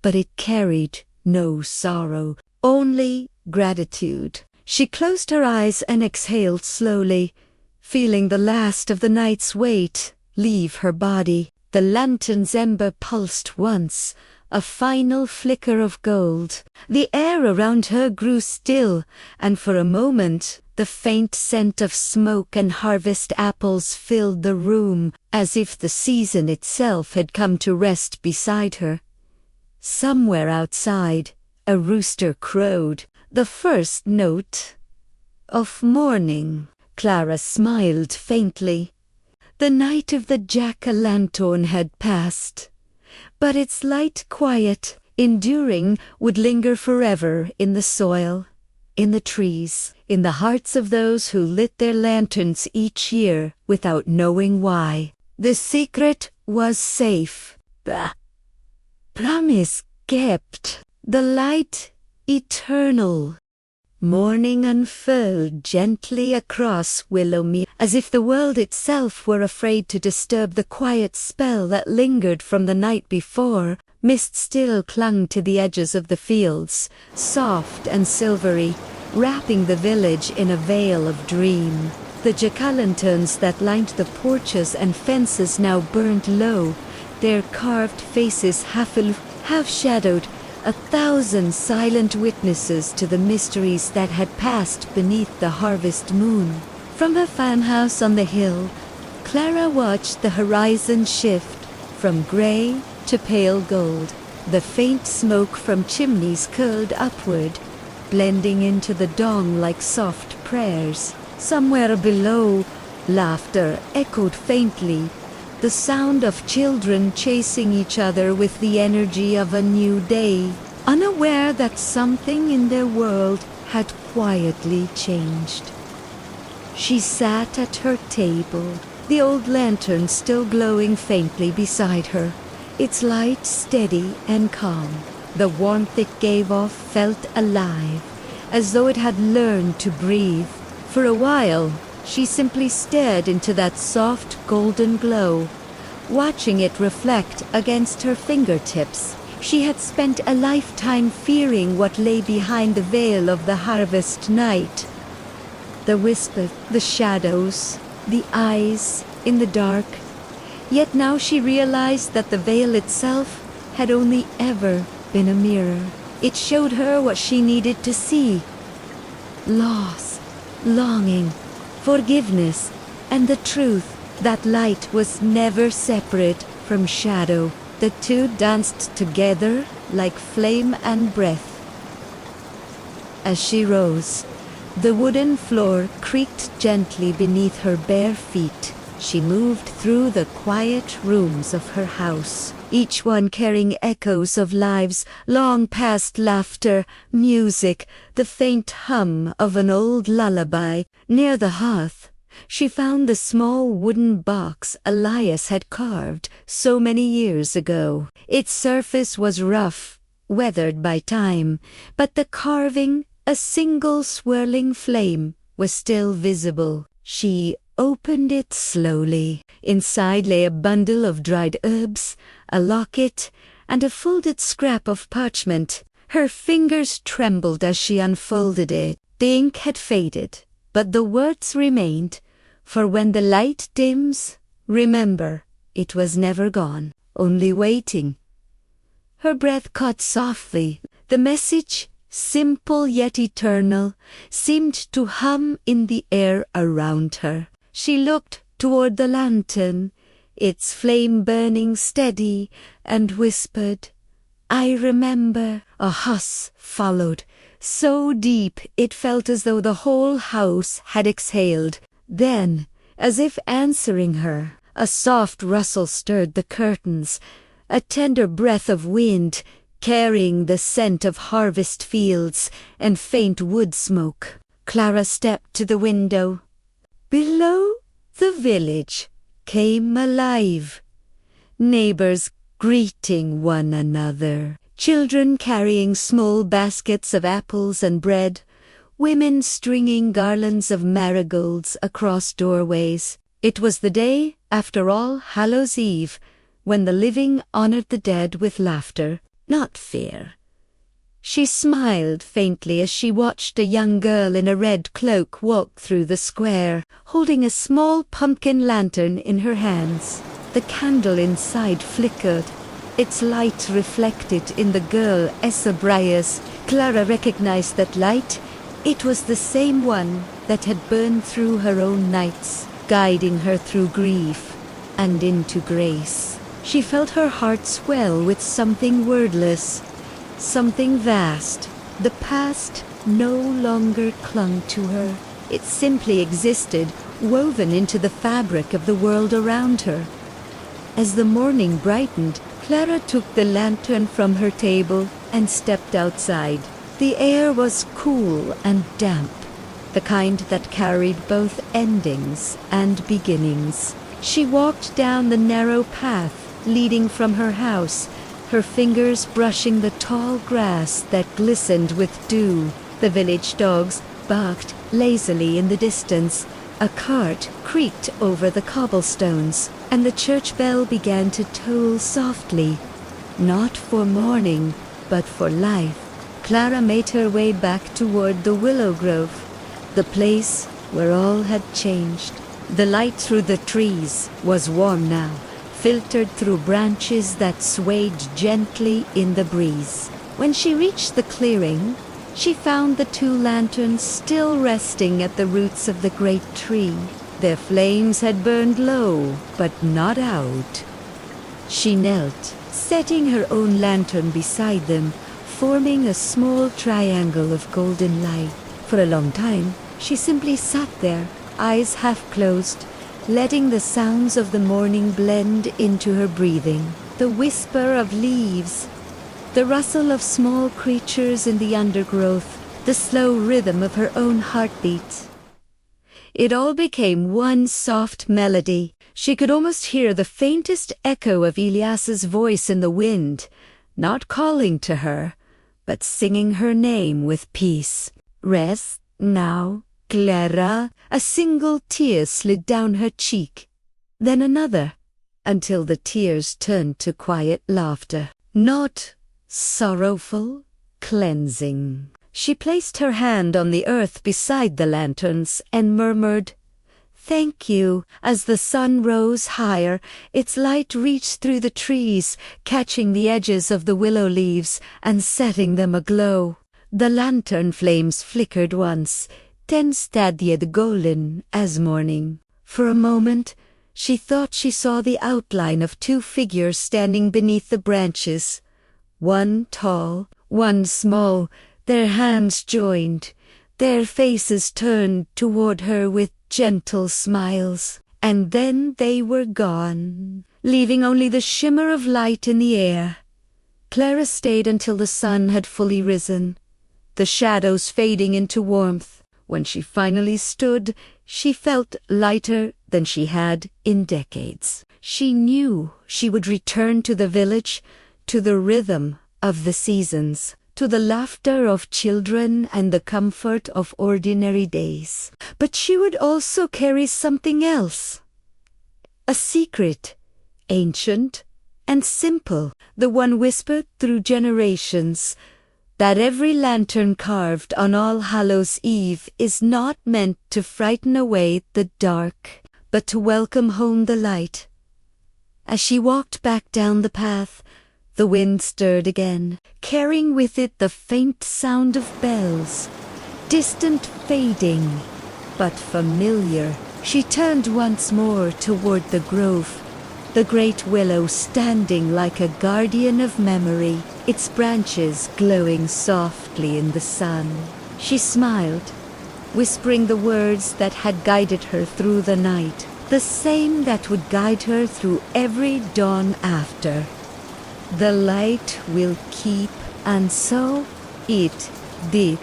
but it carried no sorrow, only gratitude. She closed her eyes and exhaled slowly, feeling the last of the night's weight leave her body. The lantern's ember pulsed once, a final flicker of gold. The air around her grew still, and for a moment the faint scent of smoke and harvest apples filled the room, as if the season itself had come to rest beside her. Somewhere outside, a rooster crowed, the first note of morning. Clara smiled faintly. The night of the jack-o'-lantern had passed, but its light, quiet, enduring, would linger forever in the soil, in the trees, in the hearts of those who lit their lanterns each year without knowing why. The secret was safe. The promise kept. The light eternal. Morning unfurled gently across Willowmere, as if the world itself were afraid to disturb the quiet spell that lingered from the night before. Mist still clung to the edges of the fields, soft and silvery, wrapping the village in a veil of dream. The jack-o'-lanterns that lined the porches and fences now burned low, their carved faces half aloof, half shadowed, 1,000 silent witnesses to the mysteries that had passed beneath the harvest moon. From her farmhouse on the hill, Clara watched the horizon shift from gray to pale gold. The faint smoke from chimneys curled upward, blending into the dawn like soft prayers. Somewhere below, laughter echoed faintly, the sound of children chasing each other with the energy of a new day, unaware that something in their world had quietly changed. She sat at her table, the old lantern still glowing faintly beside her, its light steady and calm. The warmth it gave off felt alive, as though it had learned to breathe. For a while, she simply stared into that soft golden glow, watching it reflect against her fingertips. She had spent a lifetime fearing what lay behind the veil of the harvest night. The whisper, the shadows, the eyes in the dark. Yet now she realized that the veil itself had only ever been a mirror. It showed her what she needed to see: loss, longing, forgiveness, and the truth that light was never separate from shadow. The two danced together like flame and breath. As she rose, the wooden floor creaked gently beneath her bare feet. She moved through the quiet rooms of her house, each one carrying echoes of lives long past, laughter, music, the faint hum of an old lullaby. Near the hearth, She found the small wooden box Elias had carved so many years ago. Its surface was rough, weathered by time, but the carving, a single swirling flame, was still visible. She opened it slowly. Inside lay a bundle of dried herbs, a locket, and a folded scrap of parchment. Her fingers trembled as she unfolded it. The ink had faded, but the words remained, for when the light dims, remember, it was never gone, only waiting. Her breath caught softly. The message, simple yet eternal, seemed to hum in the air around her. She looked toward the lantern, its flame burning steady, and whispered, "I remember." A hush followed, so deep it felt as though the whole house had exhaled. Then, as if answering her, a soft rustle stirred the curtains, a tender breath of wind, carrying the scent of harvest fields and faint wood smoke. Clara stepped to the window. Below, the village came alive. Neighbors greeting one another, children carrying small baskets of apples and bread, women stringing garlands of marigolds across doorways. It was the day after All Hallows' Eve, when the living honored the dead with laughter, not fear. She smiled faintly as she watched a young girl in a red cloak walk through the square, holding a small pumpkin lantern in her hands. The candle inside flickered, its light reflected in the girl Esabrias. Clara recognized that light. It was the same one that had burned through her own nights, guiding her through grief and into grace. She felt her heart swell with something wordless, something vast. The past no longer clung to her. It simply existed, woven into the fabric of the world around her. As the morning brightened, Clara took the lantern from her table and stepped outside. The air was cool and damp, the kind that carried both endings and beginnings. She walked down the narrow path leading from her house, her fingers brushing the tall grass that glistened with dew. The village dogs barked lazily in the distance. A cart creaked over the cobblestones, and the church bell began to toll softly. Not for morning, but for life. Clara made her way back toward the willow grove, the place where all had changed. The light through the trees was warm now, filtered through branches that swayed gently in the breeze. When she reached the clearing, she found the two lanterns still resting at the roots of the great tree. Their flames had burned low, but not out. She knelt, setting her own lantern beside them, forming a small triangle of golden light. For a long time, she simply sat there, eyes half closed, letting the sounds of the morning blend into her breathing. The whisper of leaves, the rustle of small creatures in the undergrowth, the slow rhythm of her own heartbeat. It all became one soft melody. She could almost hear the faintest echo of Elias's voice in the wind, not calling to her, but singing her name with peace. Rest now, Clara. A single tear slid down her cheek, then another, until the tears turned to quiet laughter. Not sorrowful, cleansing. She placed her hand on the earth beside the lanterns and murmured, "Thank you." As the sun rose higher, its light reached through the trees, catching the edges of the willow leaves and setting them aglow. The lantern flames flickered once, then steadied golden as morning. For a moment, she thought she saw the outline of two figures standing beneath the branches. One tall, one small, their hands joined, their faces turned toward her with gentle smiles. And then they were gone, leaving only the shimmer of light in the air. Clara stayed until the sun had fully risen, the shadows fading into warmth. When she finally stood, She felt lighter than she had in decades. She knew she would return to the village, to the rhythm of the seasons, to the laughter of children and the comfort of ordinary days. But she would also carry something else. A secret, ancient and simple, the one whispered through generations, that every lantern carved on All Hallows' Eve is not meant to frighten away the dark, but to welcome home the light. As she walked back down the path, the wind stirred again, carrying with it the faint sound of bells, distant, fading, but familiar. She turned once more toward the grove, the great willow standing like a guardian of memory, its branches glowing softly in the sun. She smiled, whispering the words that had guided her through the night, the same that would guide her through every dawn after. The light will keep, and so it did.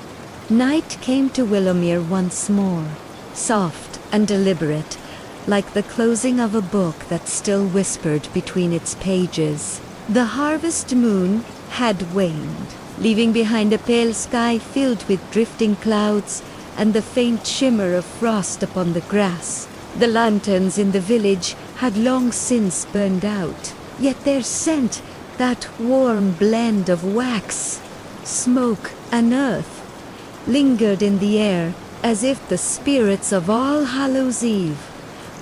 Night came to Willowmere once more, soft and deliberate, like the closing of a book that still whispered between its pages. The harvest moon had waned, leaving behind a pale sky filled with drifting clouds and the faint shimmer of frost upon the grass. The lanterns in the village had long since burned out, yet their scent, that warm blend of wax, smoke, and earth, lingered in the air as if the spirits of All Hallows' Eve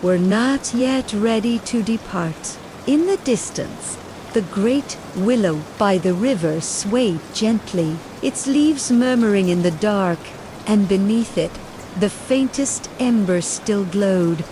were not yet ready to depart. In the distance, the great willow by the river swayed gently, its leaves murmuring in the dark, and beneath it, the faintest ember still glowed,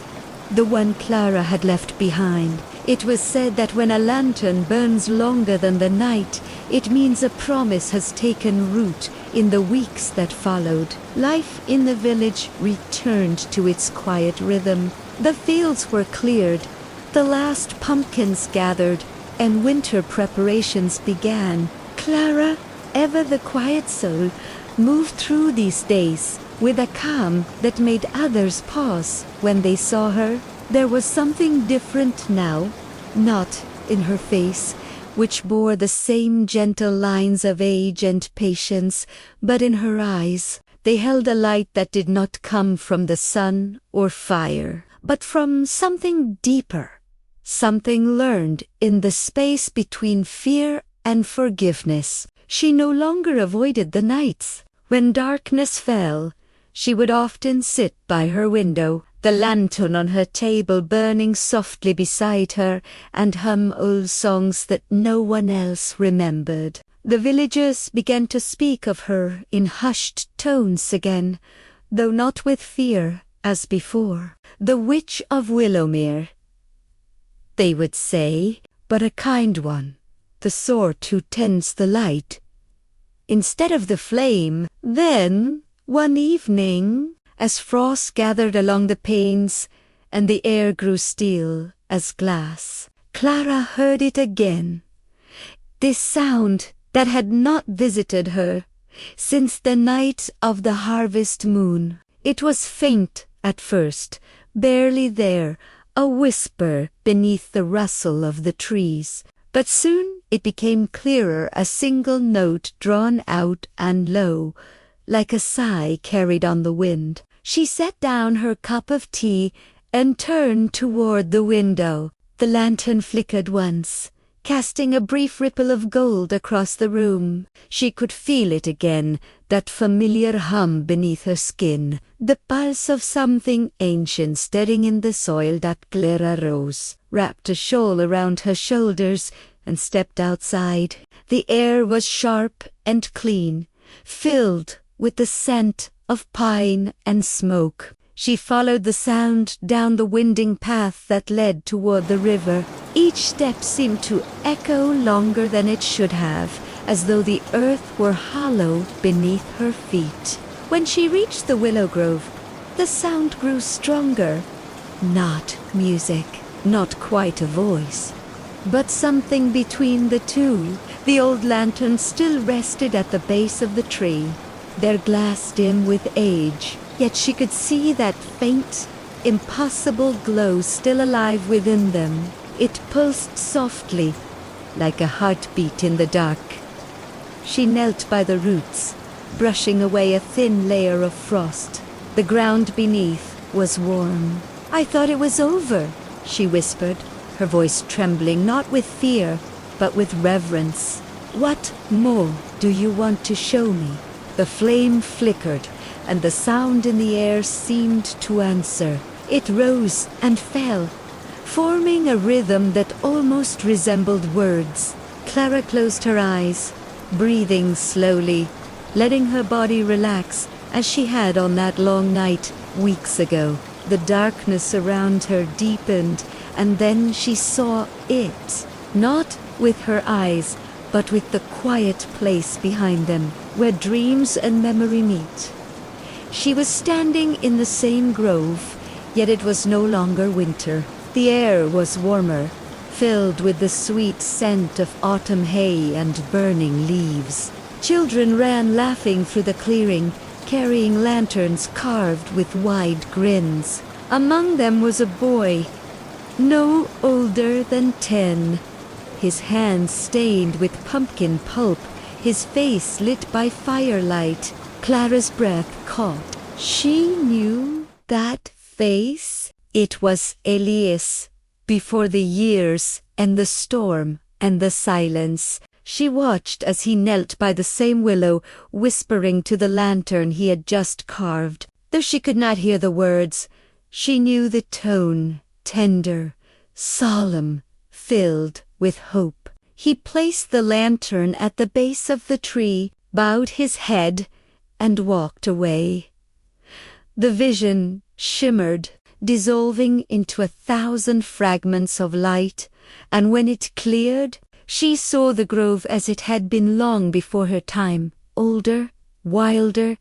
the one Clara had left behind. It was said that when a lantern burns longer than the night, it means a promise has taken root in the weeks that followed. Life in the village returned to its quiet rhythm. The fields were cleared, the last pumpkins gathered, and winter preparations began. Clara, ever the quiet soul, moved through these days with a calm that made others pause when they saw her. There was something different now, not in her face, which bore the same gentle lines of age and patience, but in her eyes. They held a light that did not come from the sun or fire, but from something deeper, something learned in the space between fear and forgiveness. She no longer avoided the nights. When darkness fell, she would often sit by her window, the lantern on her table burning softly beside her, and hum old songs that no one else remembered. The villagers began to speak of her in hushed tones again, though not with fear as before. The Witch of Willowmere, they would say, but a kind one, the sort who tends the light instead of the flame. Then, one evening, as frost gathered along the panes and the air grew still as glass, Clara heard it again, this sound that had not visited her since the night of the harvest moon. It was faint at first, barely there, a whisper beneath the rustle of the trees, but soon it became clearer, a single note drawn out and low, like a sigh carried on the wind. She set down her cup of tea and turned toward the window. The lantern flickered once, casting a brief ripple of gold across the room. She could feel it again, that familiar hum beneath her skin, the pulse of something ancient stirring in the soil. That Clara rose, wrapped a shawl around her shoulders, and stepped outside. The air was sharp and clean, filled with the scent of pine and smoke. She followed the sound down the winding path that led toward the river. Each step seemed to echo longer than it should have, as though the earth were hollow beneath her feet. When she reached the willow grove, the sound grew stronger. Not music, not quite a voice, but something between the two. The old lanterns still rested at the base of the tree, their glass dim with age, yet she could see that faint, impossible glow still alive within them. It pulsed softly, like a heartbeat in the dark. She knelt by the roots, brushing away a thin layer of frost. The ground beneath was warm. "I thought it was over," she whispered, her voice trembling not with fear, but with reverence. "What more do you want to show me?" The flame flickered, and the sound in the air seemed to answer. It rose and fell, forming a rhythm that almost resembled words. Clara closed her eyes, breathing slowly, letting her body relax as she had on that long night weeks ago. The darkness around her deepened, and then she saw it, not with her eyes, but with the quiet place behind them, where dreams and memory meet. She was standing in the same grove, yet it was no longer winter. The air was warmer, filled with the sweet scent of autumn hay and burning leaves. Children ran laughing through the clearing, carrying lanterns carved with wide grins. Among them was a boy, no older than 10, his hands stained with pumpkin pulp, his face lit by firelight. Clara's breath caught. She knew that face. It was Elias. Before the years and the storm and the silence, she watched as he knelt by the same willow, whispering to the lantern he had just carved. Though she could not hear the words, she knew the tone, tender, solemn, filled with hope. He placed the lantern at the base of the tree, bowed his head, and walked away. The vision shimmered, dissolving into 1,000 fragments of light, and when it cleared, she saw the grove as it had been long before her time, older, wilder,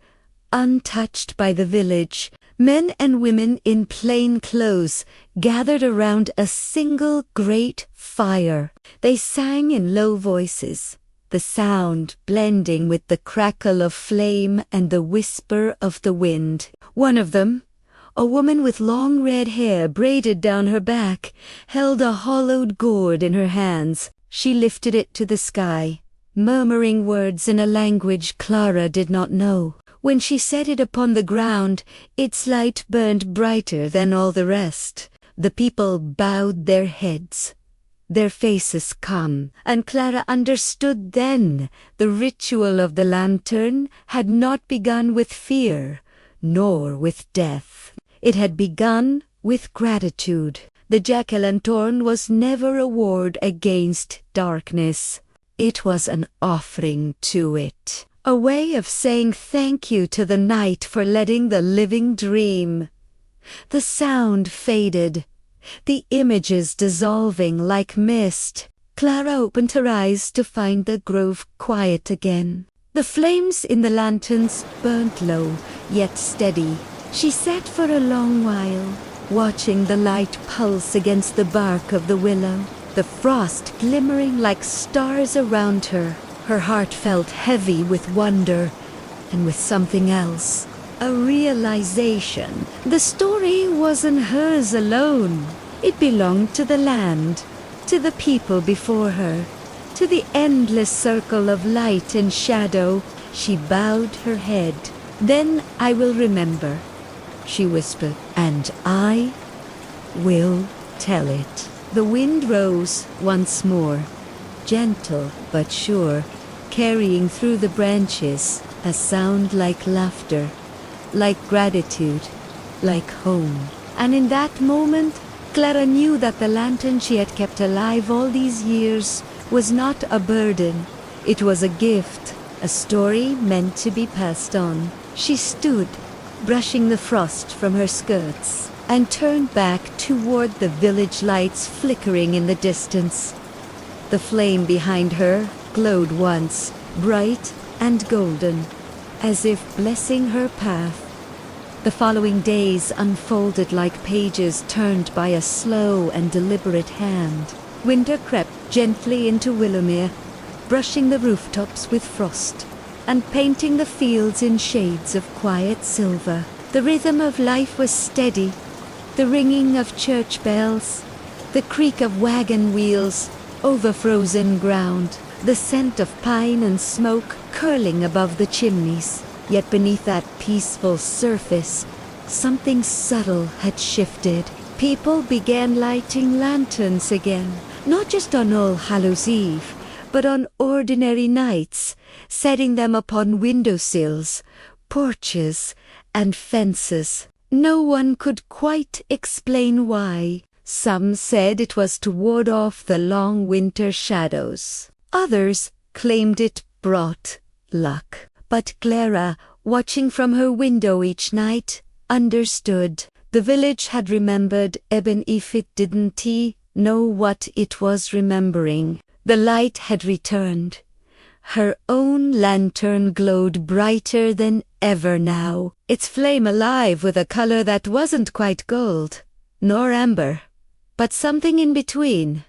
untouched by the village. Men and women in plain clothes gathered around a single great fire. They sang in low voices, the sound blending with the crackle of flame and the whisper of the wind. One of them, a woman with long red hair braided down her back, held a hollowed gourd in her hands. She lifted it to the sky, murmuring words in a language Clara did not know. When she set it upon the ground, its light burned brighter than all the rest. The people bowed their heads, their faces calm, and Clara understood then the ritual of the lantern had not begun with fear, nor with death. It had begun with gratitude. The jack-o'-lantern was never a ward against darkness. It was an offering to it, a way of saying thank you to the night for letting the living dream. The sound faded, the images dissolving like mist. Clara opened her eyes to find the grove quiet again. The flames in the lanterns burnt low, yet steady. She sat for a long while, watching the light pulse against the bark of the willow, the frost glimmering like stars around her. Her heart felt heavy with wonder and with something else, a realization. The story wasn't hers alone. It belonged to the land, to the people before her, to the endless circle of light and shadow. She bowed her head. "Then I will remember," she whispered, "and I will tell it." The wind rose once more, gentle but sure, carrying through the branches a sound like laughter, like gratitude, like home. And in that moment, Clara knew that the lantern she had kept alive all these years was not a burden. It was a gift, a story meant to be passed on. She stood, brushing the frost from her skirts, and turned back toward the village lights flickering in the distance. The flame behind her glowed once, bright and golden, as if blessing her path. The following days unfolded like pages turned by a slow and deliberate hand. Winter crept gently into Willowmere, brushing the rooftops with frost, and painting the fields in shades of quiet silver. The rhythm of life was steady, the ringing of church bells, the creak of wagon wheels over frozen ground, the scent of pine and smoke curling above the chimneys. Yet beneath that peaceful surface, something subtle had shifted. People began lighting lanterns again, not just on All Hallows Eve, but on ordinary nights, setting them upon windowsills, porches, and fences. No one could quite explain why. Some said it was to ward off the long winter shadows. Others claimed it brought luck. But Clara, watching from her window each night, understood. The village had remembered, even if it didn't know what it was remembering. The light had returned. Her own lantern glowed brighter than ever now, its flame alive with a color that wasn't quite gold, nor amber, but something in between,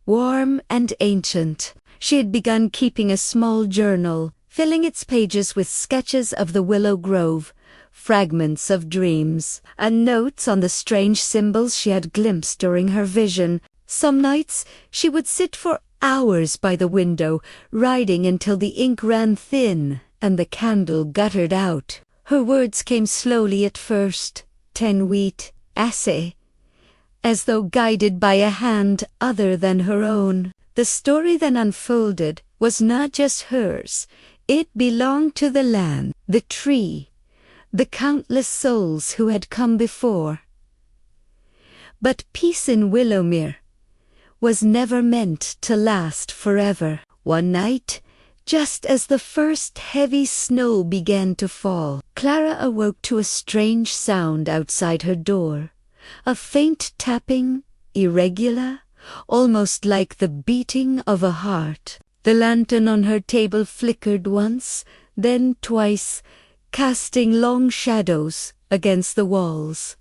warm and ancient. She had begun keeping a small journal, filling its pages with sketches of the Willow Grove, fragments of dreams, and notes on the strange symbols she had glimpsed during her vision. Some nights she would sit for hours by the window, writing until the ink ran thin and the candle guttered out. Her words came slowly at first, 10 wheat, assay, as though guided by a hand other than her own. The story then unfolded was not just hers. It belonged to the land, the tree, the countless souls who had come before. But peace in Willowmere was never meant to last forever. One night, just as the first heavy snow began to fall, Clara awoke to a strange sound outside her door. A faint tapping, irregular, almost like the beating of a heart. The lantern on her table flickered once, then twice, casting long shadows against the walls.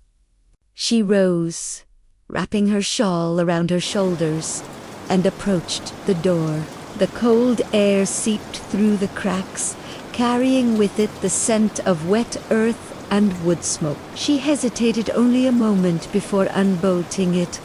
She rose, wrapping her shawl around her shoulders, and approached the door. The cold air seeped through the cracks, carrying with it the scent of wet earth and wood smoke. She hesitated only a moment before unbolting it.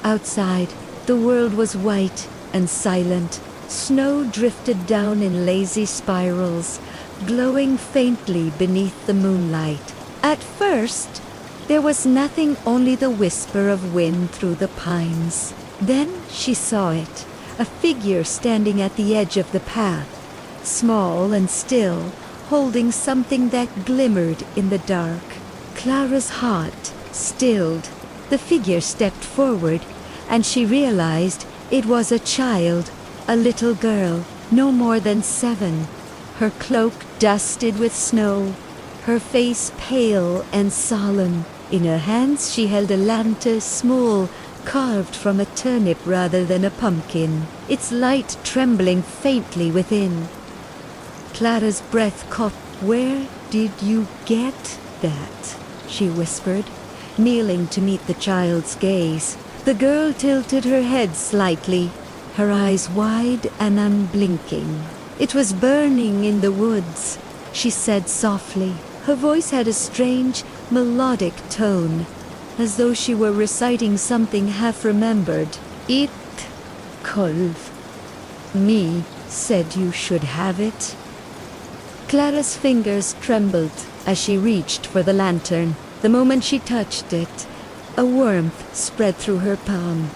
Outside, the world was white and silent. Snow drifted down in lazy spirals, glowing faintly beneath the moonlight. At first, there was nothing, only the whisper of wind through the pines. Then she saw it, a figure standing at the edge of the path, small and still, holding something that glimmered in the dark. Clara's heart stilled. The figure stepped forward, and she realized it was a child, a little girl, no more than 7. Her cloak dusted with snow, her face pale and solemn. In her hands she held a lantern, small, carved from a turnip rather than a pumpkin, its light trembling faintly within. Clara's breath caught. "Where did you get that?" she whispered, kneeling to meet the child's gaze. The girl tilted her head slightly, her eyes wide and unblinking. "It was burning in the woods," she said softly. Her voice had a strange, melodic tone, as though she were reciting something half-remembered. "It cold. Me said you should have it." Clara's fingers trembled as she reached for the lantern. The moment she touched it, a warmth spread through her palm.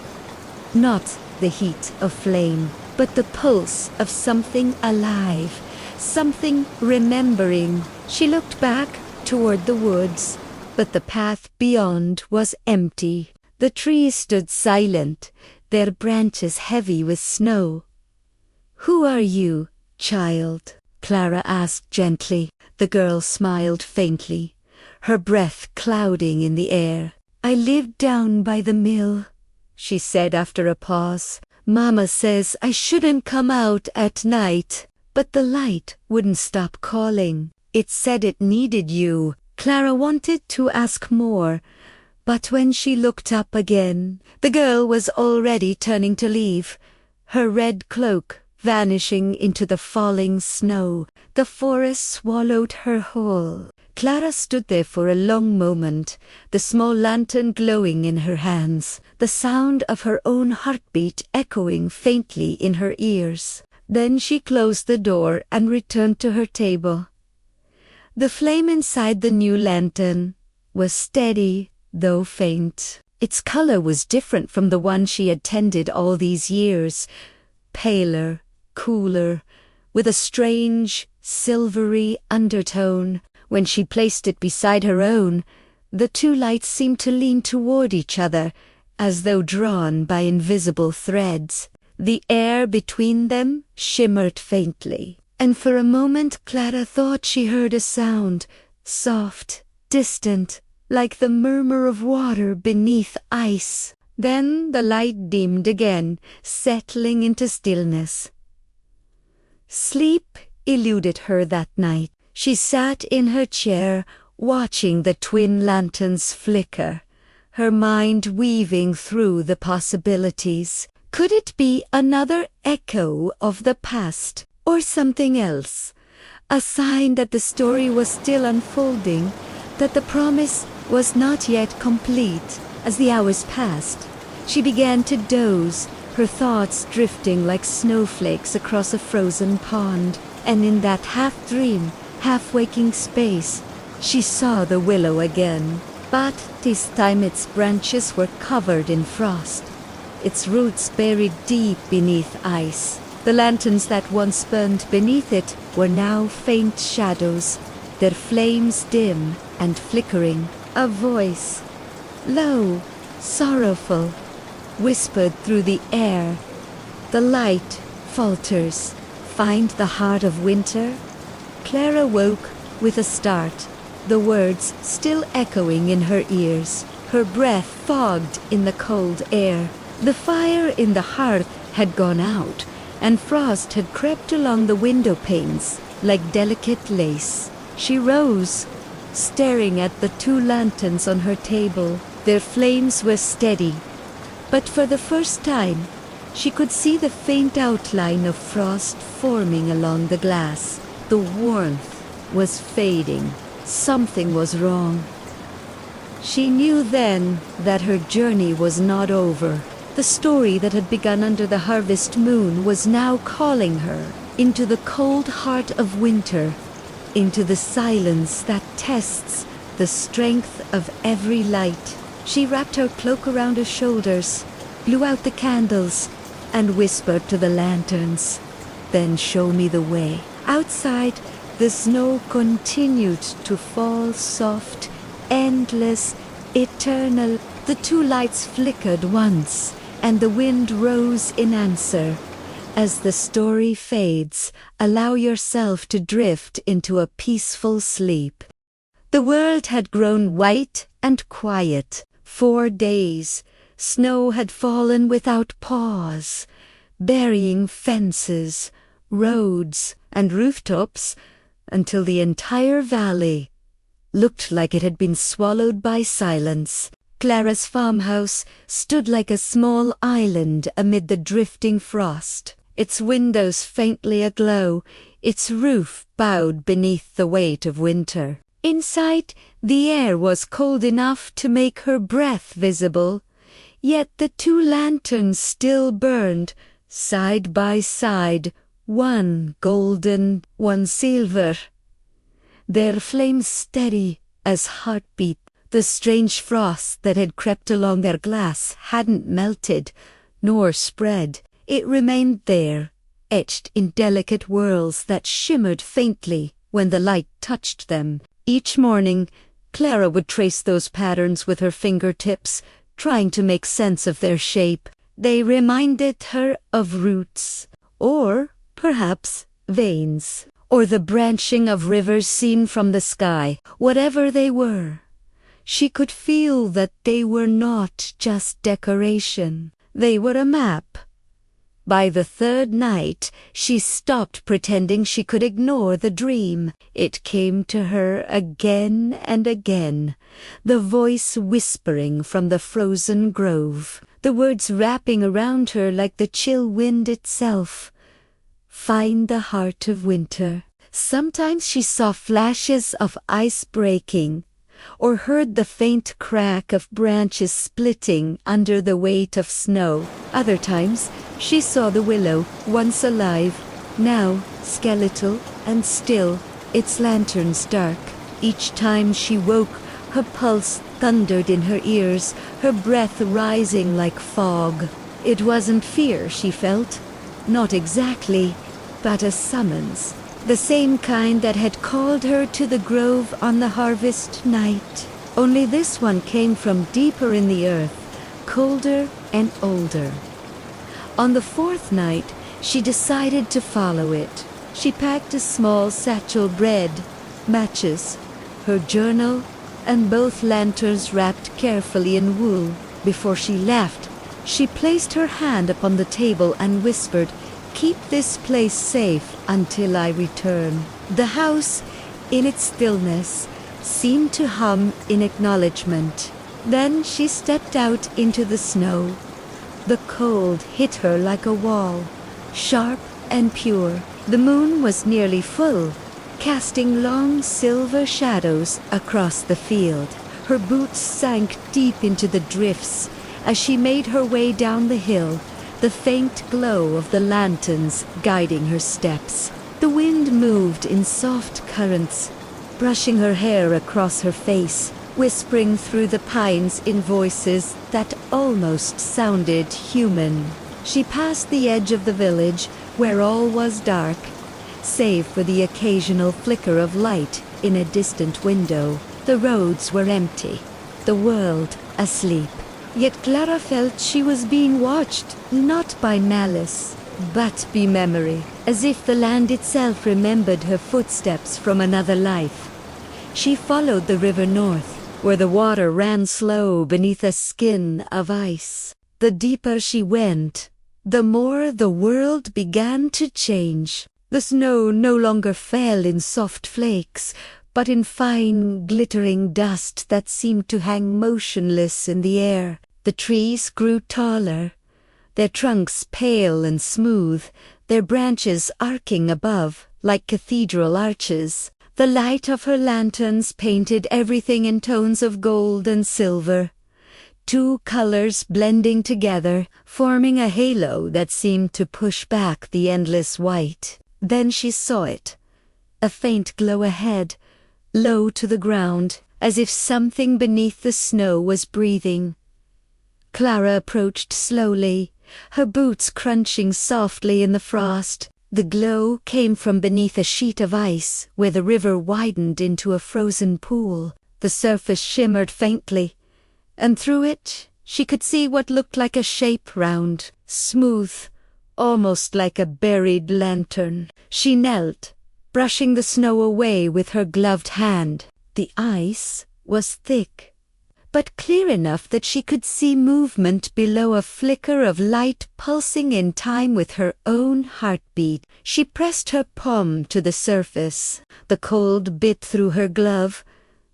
Not the heat of flame, but the pulse of something alive, something remembering. She looked back toward the woods, but the path beyond was empty. The trees stood silent, their branches heavy with snow. "Who are you, child?" Clara asked gently. The girl smiled faintly, her breath clouding in the air. "I live down by the mill," she said after a pause. "Mama says I shouldn't come out at night, but the light wouldn't stop calling. It said it needed you." Clara wanted to ask more, but when she looked up again, the girl was already turning to leave, her red cloak vanishing into the falling snow. The forest swallowed her whole. Clara stood there for a long moment, the small lantern glowing in her hands, the sound of her own heartbeat echoing faintly in her ears. Then she closed the door and returned to her table. The flame inside the new lantern was steady, though faint. Its color was different from the one she had tended all these years, paler, cooler, with a strange, silvery undertone. When she placed it beside her own, the two lights seemed to lean toward each other, as though drawn by invisible threads. The air between them shimmered faintly, and for a moment Clara thought she heard a sound, soft, distant, like the murmur of water beneath ice. Then the light dimmed again, settling into stillness. Sleep eluded her that night. She sat in her chair, watching the twin lanterns flicker, her mind weaving through the possibilities. Could it be another echo of the past, or something else? A sign that the story was still unfolding, that the promise was not yet complete. As the hours passed, she began to doze, her thoughts drifting like snowflakes across a frozen pond. And in that half-dream, half-waking space, she saw the willow again. But this time its branches were covered in frost, its roots buried deep beneath ice. The lanterns that once burned beneath it were now faint shadows, their flames dim and flickering. A voice, low, sorrowful, whispered through the air. The light falters. Find the heart of winter? Clara woke with a start, the words still echoing in her ears, her breath fogged in the cold air. The fire in the hearth had gone out, and frost had crept along the window panes like delicate lace. She rose, staring at the two lanterns on her table. Their flames were steady, but for the first time, she could see the faint outline of frost forming along the glass. The warmth was fading. Something was wrong. She knew then that her journey was not over. The story that had begun under the harvest moon was now calling her into the cold heart of winter, into the silence that tests the strength of every light. She wrapped her cloak around her shoulders, blew out the candles, and whispered to the lanterns, "Then show me the way." Outside, the snow continued to fall soft, endless, eternal. The two lights flickered once, and the wind rose in answer. As the story fades, allow yourself to drift into a peaceful sleep. The world had grown white and quiet. 4 days, snow had fallen without pause, burying fences, roads, and rooftops, until the entire valley looked like it had been swallowed by silence. Clara's farmhouse stood like a small island amid the drifting frost, its windows faintly aglow, its roof bowed beneath the weight of winter. Inside, the air was cold enough to make her breath visible, yet the two lanterns still burned, side by side, one golden, one silver, their flames steady as heartbeat. The strange frost that had crept along their glass hadn't melted, nor spread. It remained there, etched in delicate whorls that shimmered faintly when the light touched them. Each morning, Clara would trace those patterns with her fingertips, trying to make sense of their shape. They reminded her of roots, or perhaps veins, or the branching of rivers seen from the sky. Whatever they were, she could feel that they were not just decoration. They were a map. By the third night, she stopped pretending she could ignore the dream. It came to her again and again, the voice whispering from the frozen grove, the words wrapping around her like the chill wind itself. Find the heart of winter. Sometimes she saw flashes of ice breaking, or heard the faint crack of branches splitting under the weight of snow. Other times, she saw the willow, once alive, now skeletal and still, its lanterns dark. Each time she woke, her pulse thundered in her ears, her breath rising like fog. It wasn't fear she felt, not exactly, but a summons. The same kind that had called her to the grove on the harvest night. Only this one came from deeper in the earth, colder and older. On the fourth night, she decided to follow it. She packed a small satchel, bread, matches, her journal, and both lanterns wrapped carefully in wool. Before she left, she placed her hand upon the table and whispered, "Keep this place safe until I return." The house, in its stillness, seemed to hum in acknowledgement. Then she stepped out into the snow. The cold hit her like a wall, sharp and pure. The moon was nearly full, casting long silver shadows across the field. Her boots sank deep into the drifts as she made her way down the hill, the faint glow of the lanterns guiding her steps. The wind moved in soft currents, brushing her hair across her face, whispering through the pines in voices that almost sounded human. She passed the edge of the village, where all was dark, save for the occasional flicker of light in a distant window. The roads were empty, the world asleep. Yet Clara felt she was being watched, not by malice, but by memory, as if the land itself remembered her footsteps from another life. She followed the river north, where the water ran slow beneath a skin of ice. The deeper she went, the more the world began to change. The snow no longer fell in soft flakes, but in fine, glittering dust that seemed to hang motionless in the air. The trees grew taller, their trunks pale and smooth, their branches arcing above like cathedral arches. The light of her lanterns painted everything in tones of gold and silver, two colors blending together, forming a halo that seemed to push back the endless white. Then she saw it, a faint glow ahead, low to the ground, as if something beneath the snow was breathing. Clara approached slowly, her boots crunching softly in the frost. The glow came from beneath a sheet of ice where the river widened into a frozen pool. The surface shimmered faintly, and through it she could see what looked like a shape, round, smooth, almost like a buried lantern. She knelt, brushing the snow away with her gloved hand. The ice was thick, but clear enough that she could see movement below, a flicker of light pulsing in time with her own heartbeat. She pressed her palm to the surface. The cold bit through her glove,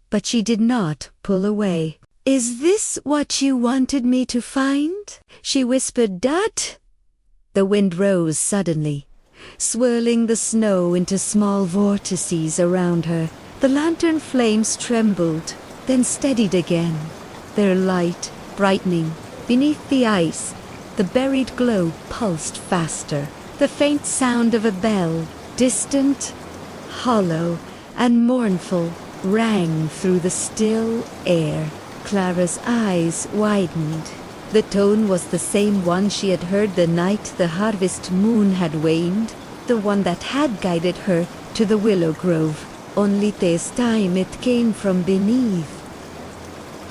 but she did not pull away. "Is this what you wanted me to find?" she whispered. "Dad?" The wind rose suddenly, swirling the snow into small vortices around her. The lantern flames trembled, then steadied again, their light brightening. Beneath the ice, the buried glow pulsed faster. The faint sound of a bell, distant, hollow, and mournful, rang through the still air. Clara's eyes widened. The tone was the same one she had heard the night the harvest moon had waned, the one that had guided her to the willow grove. Only this time it came from beneath.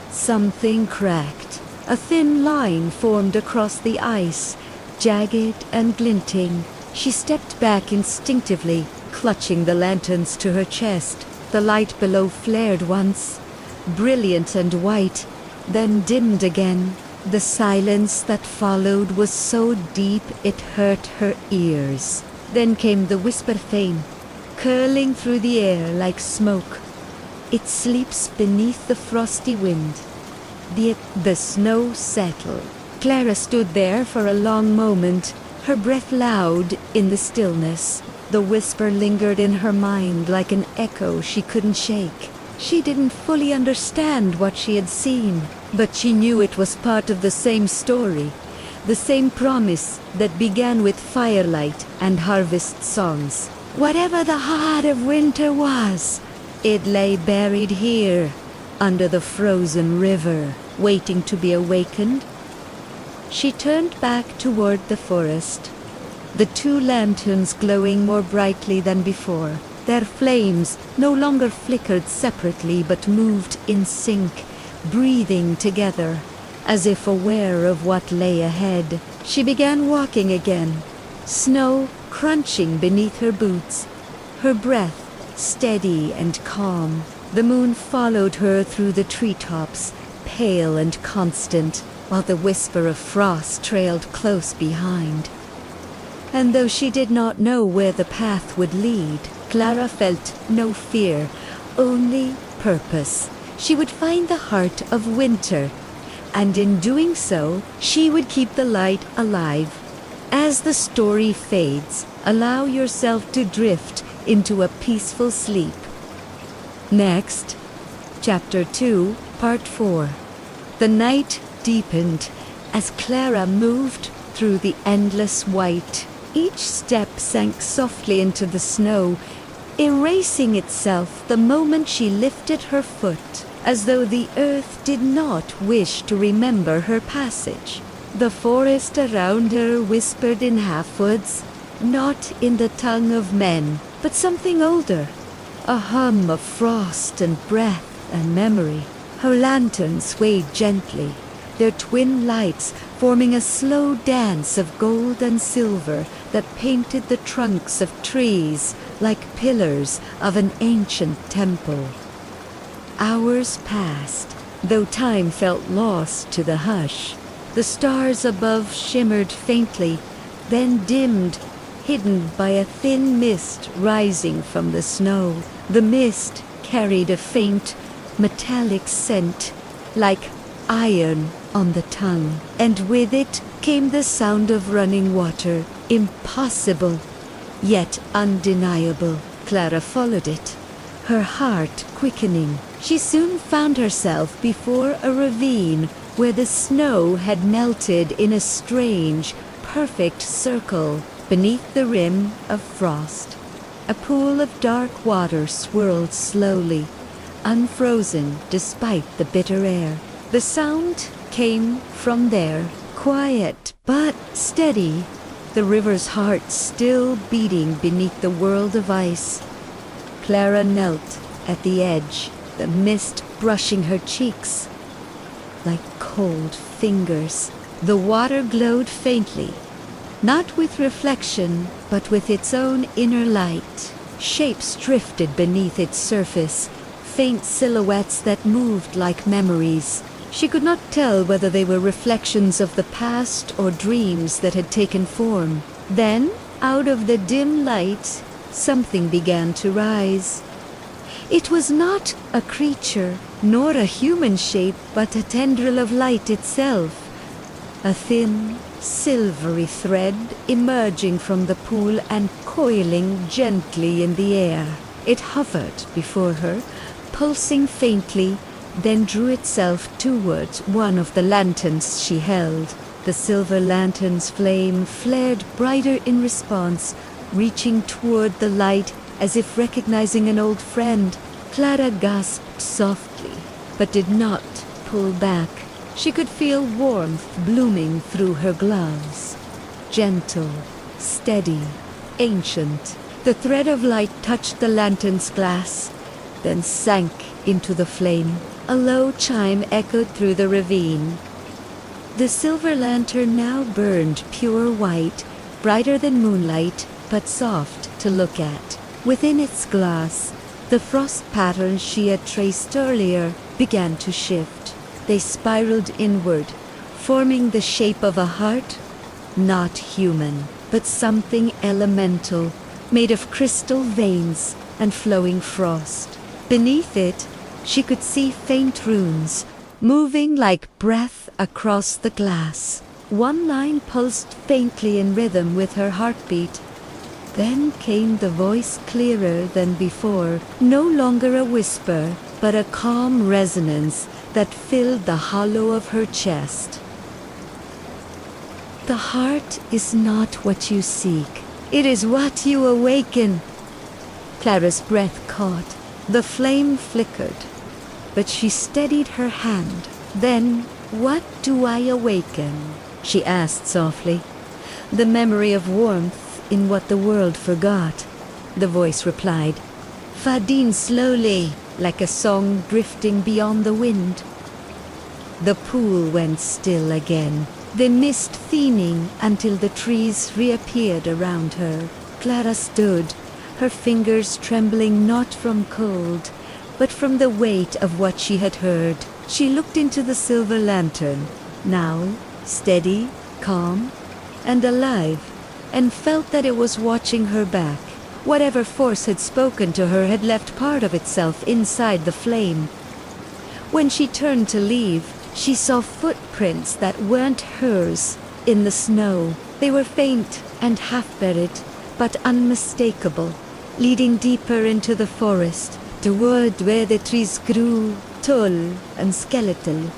Something cracked. A thin line formed across the ice, jagged and glinting. She stepped back instinctively, clutching the lanterns to her chest. The light below flared once, brilliant and white, then dimmed again. The silence that followed was so deep it hurt her ears. Then came the whisper thing, curling through the air like smoke. It sleeps beneath the frosty wind. The snow settled. Clara stood there for a long moment, her breath loud in the stillness. The whisper lingered in her mind like an echo she couldn't shake. She didn't fully understand what she had seen, but she knew it was part of the same story, the same promise that began with firelight and harvest songs. Whatever the heart of winter was, it lay buried here, under the frozen river, waiting to be awakened. She turned back toward the forest, the two lanterns glowing more brightly than before. Their flames no longer flickered separately but moved in sync, breathing together, as if aware of what lay ahead. She began walking again, snow crunching beneath her boots, her breath steady and calm. The moon followed her through the treetops, pale and constant, while the whisper of frost trailed close behind. And though she did not know where the path would lead, Clara felt no fear, only purpose. She would find the heart of winter, and in doing so, she would keep the light alive. As the story fades, allow yourself to drift into a peaceful sleep. Next, Chapter 2, Part 4. The night deepened as Clara moved through the endless white. Each step sank softly into the snow, erasing itself the moment she lifted her foot, as though the earth did not wish to remember her passage. The forest around her whispered in half-words, not in the tongue of men, but something older, a hum of frost and breath and memory. Her lantern swayed gently, their twin lights forming a slow dance of gold and silver that painted the trunks of trees like pillars of an ancient temple. Hours passed, though time felt lost to the hush. The stars above shimmered faintly, then dimmed, hidden by a thin mist rising from the snow. The mist carried a faint, metallic scent, like iron on the tongue, and with it came the sound of running water, impossible, yet undeniable. Clara followed it, her heart quickening. She soon found herself before a ravine where the snow had melted in a strange, perfect circle beneath the rim of frost. A pool of dark water swirled slowly, unfrozen despite the bitter air. The sound came from there, quiet but steady, the river's heart still beating beneath the world of ice. Clara knelt at the edge, the mist brushing her cheeks like cold fingers. The water glowed faintly, not with reflection, but with its own inner light. Shapes drifted beneath its surface, faint silhouettes that moved like memories. She could not tell whether they were reflections of the past or dreams that had taken form. Then, out of the dim light, something began to rise. It was not a creature, nor a human shape, but a tendril of light itself. A thin, silvery thread emerging from the pool and coiling gently in the air. It hovered before her, pulsing faintly, then drew itself towards one of the lanterns she held. The silver lantern's flame flared brighter in response, reaching toward the light as if recognizing an old friend. Clara gasped softly, but did not pull back. She could feel warmth blooming through her gloves. Gentle, steady, ancient. The thread of light touched the lantern's glass, then sank into the flame. A low chime echoed through the ravine. The silver lantern now burned pure white, brighter than moonlight, but soft to look at. Within its glass, the frost patterns she had traced earlier began to shift. They spiraled inward, forming the shape of a heart, not human, but something elemental, made of crystal veins and flowing frost. Beneath it, she could see faint runes, moving like breath across the glass. One line pulsed faintly in rhythm with her heartbeat. Then came the voice, clearer than before, no longer a whisper, but a calm resonance that filled the hollow of her chest. The heart is not what you seek, it is what you awaken. Clara's breath caught, the flame flickered, but she steadied her hand. Then, what do I awaken? She asked softly. The memory of warmth in what the world forgot. The voice replied, Fadin slowly, like a song drifting beyond the wind. The pool went still again, the mist thinning until the trees reappeared around her. Clara stood, her fingers trembling not from cold, but from the weight of what she had heard. She looked into the silver lantern, now steady, calm, and alive, and felt that it was watching her back. Whatever force had spoken to her had left part of itself inside the flame. When she turned to leave, she saw footprints that weren't hers in the snow. They were faint and half-buried, but unmistakable, leading deeper into the forest, toward where the trees grew tall and skeletal,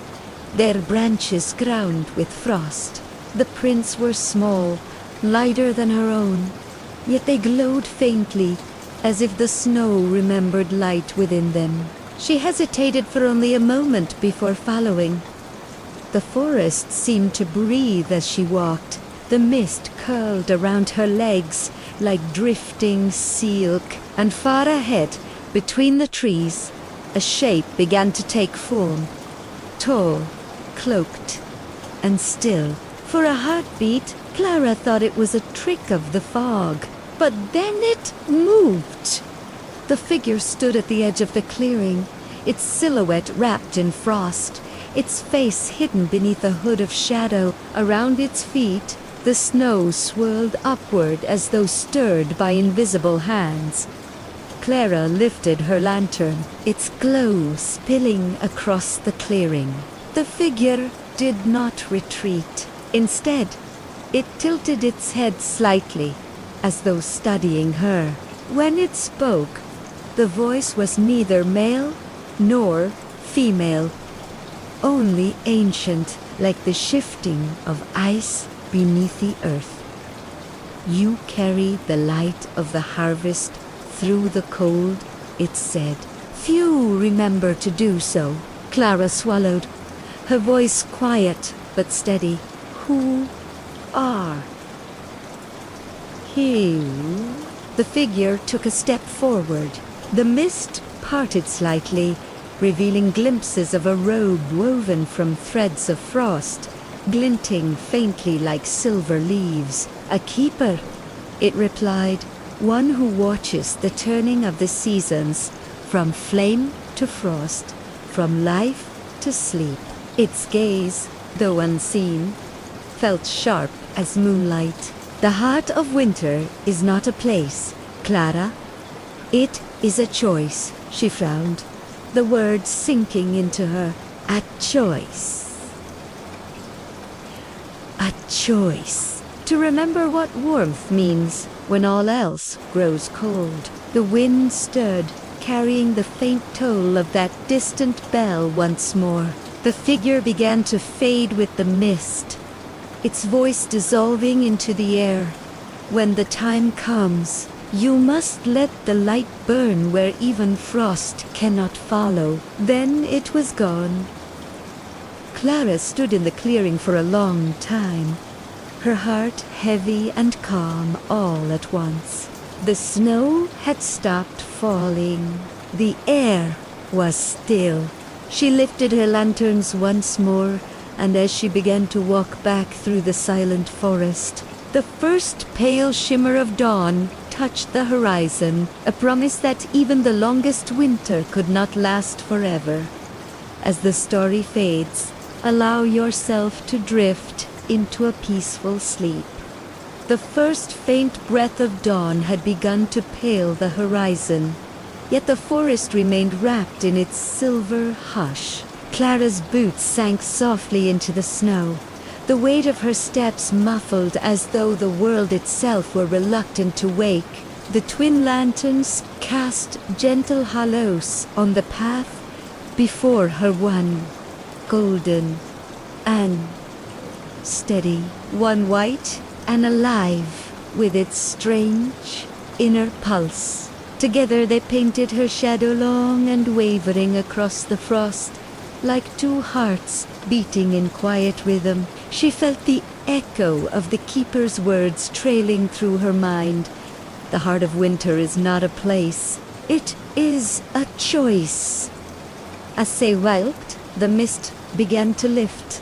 their branches crowned with frost. The prints were small, lighter than her own, yet they glowed faintly, as if the snow remembered light within them. She hesitated for only a moment before following. The forest seemed to breathe as she walked. The mist curled around her legs like drifting silk, and far ahead, between the trees, a shape began to take form. Tall, cloaked, and still. For a heartbeat, Clara thought it was a trick of the fog, but then it moved. The figure stood at the edge of the clearing, its silhouette wrapped in frost, its face hidden beneath a hood of shadow. Around its feet, the snow swirled upward as though stirred by invisible hands. Clara lifted her lantern, its glow spilling across the clearing. The figure did not retreat. Instead, it tilted its head slightly, as though studying her. When it spoke, the voice was neither male nor female, only ancient, like the shifting of ice beneath the earth. You carry the light of the harvest through the cold, it said. Few remember to do so. Clara swallowed, her voice quiet but steady. Who are you? The figure took a step forward. The mist parted slightly, revealing glimpses of a robe woven from threads of frost, glinting faintly like silver leaves. A keeper, it replied, one who watches the turning of the seasons, from flame to frost, from life to sleep. Its gaze, though unseen, felt sharp as moonlight. The heart of winter is not a place, Clara. It is a choice. She frowned, the words sinking into her. A choice. A choice. To remember what warmth means when all else grows cold. The wind stirred, carrying the faint toll of that distant bell once more. The figure began to fade with the mist, its voice dissolving into the air. When the time comes, you must let the light burn where even frost cannot follow. Then it was gone. Clara stood in the clearing for a long time, her heart heavy and calm all at once. The snow had stopped falling. The air was still. She lifted her lanterns once more, and as she began to walk back through the silent forest, the first pale shimmer of dawn touched the horizon, a promise that even the longest winter could not last forever. As the story fades, allow yourself to drift into a peaceful sleep. The first faint breath of dawn had begun to pale the horizon, yet the forest remained wrapped in its silver hush. Clara's boots sank softly into the snow. the weight of her steps muffled as though the world itself were reluctant to wake. The twin lanterns cast gentle hollows on the path before her, one golden and steady, one white and alive with its strange inner pulse. Together they painted her shadow long and wavering across the frost, like two hearts beating in quiet rhythm. She felt the echo of the keeper's words trailing through her mind. The heart of winter is not a place, it is a choice. As they walked, the mist began to lift,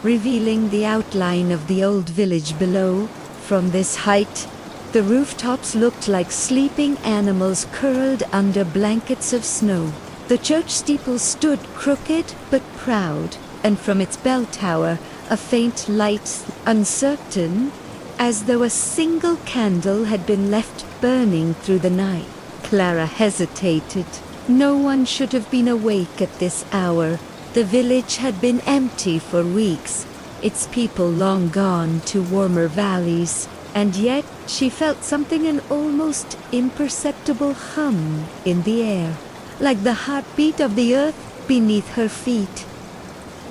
revealing the outline of the old village below. From this height, the rooftops looked like sleeping animals curled under blankets of snow. The church steeple stood crooked but proud, and from its bell tower a faint light, uncertain, as though a single candle had been left burning through the night. Clara hesitated. No one should have been awake at this hour. The village had been empty for weeks, its people long gone to warmer valleys, and yet she felt something, an almost imperceptible hum in the air, like the heartbeat of the earth beneath her feet.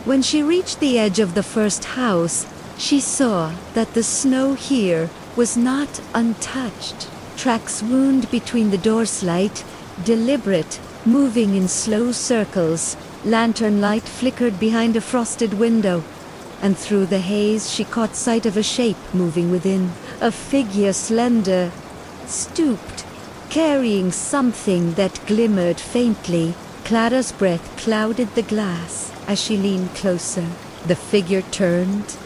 When she reached the edge of the first house, she saw that the snow here was not untouched. Tracks wound between the doorslate, deliberate, moving in slow circles. Lantern light flickered behind a frosted window, and through the haze she caught sight of a shape moving within. A figure, slender, stooped, carrying something that glimmered faintly. Clara's breath clouded the glass as she leaned closer. The figure turned,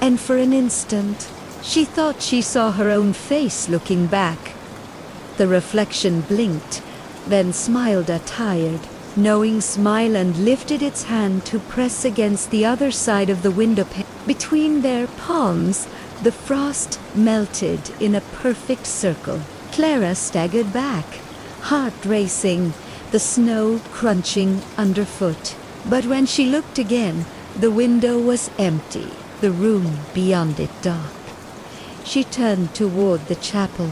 and for an instant she thought she saw her own face looking back. The reflection blinked, then smiled a tired, knowing smile, and lifted its hand to press against the other side of the window pane. Between their palms, the frost melted in a perfect circle. Clara staggered back, heart racing, the snow crunching underfoot. But when she looked again, the window was empty, the room beyond it dark. She turned toward the chapel,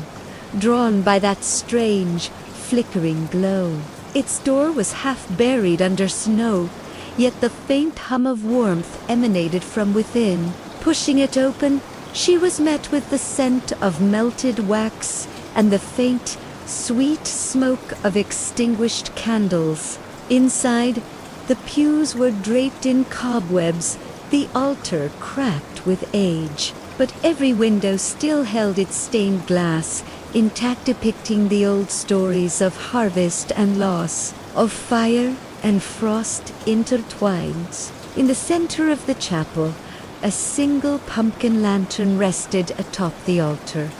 drawn by that strange, flickering glow. Its door was half buried under snow, yet the faint hum of warmth emanated from within. Pushing it open, she was met with the scent of melted wax and the faint, sweet smoke of extinguished candles. Inside, the pews were draped in cobwebs, the altar cracked with age, but every window still held its stained glass, intact, depicting the old stories of harvest and loss, of fire and frost intertwined. In the center of the chapel, a single pumpkin lantern rested atop the altar.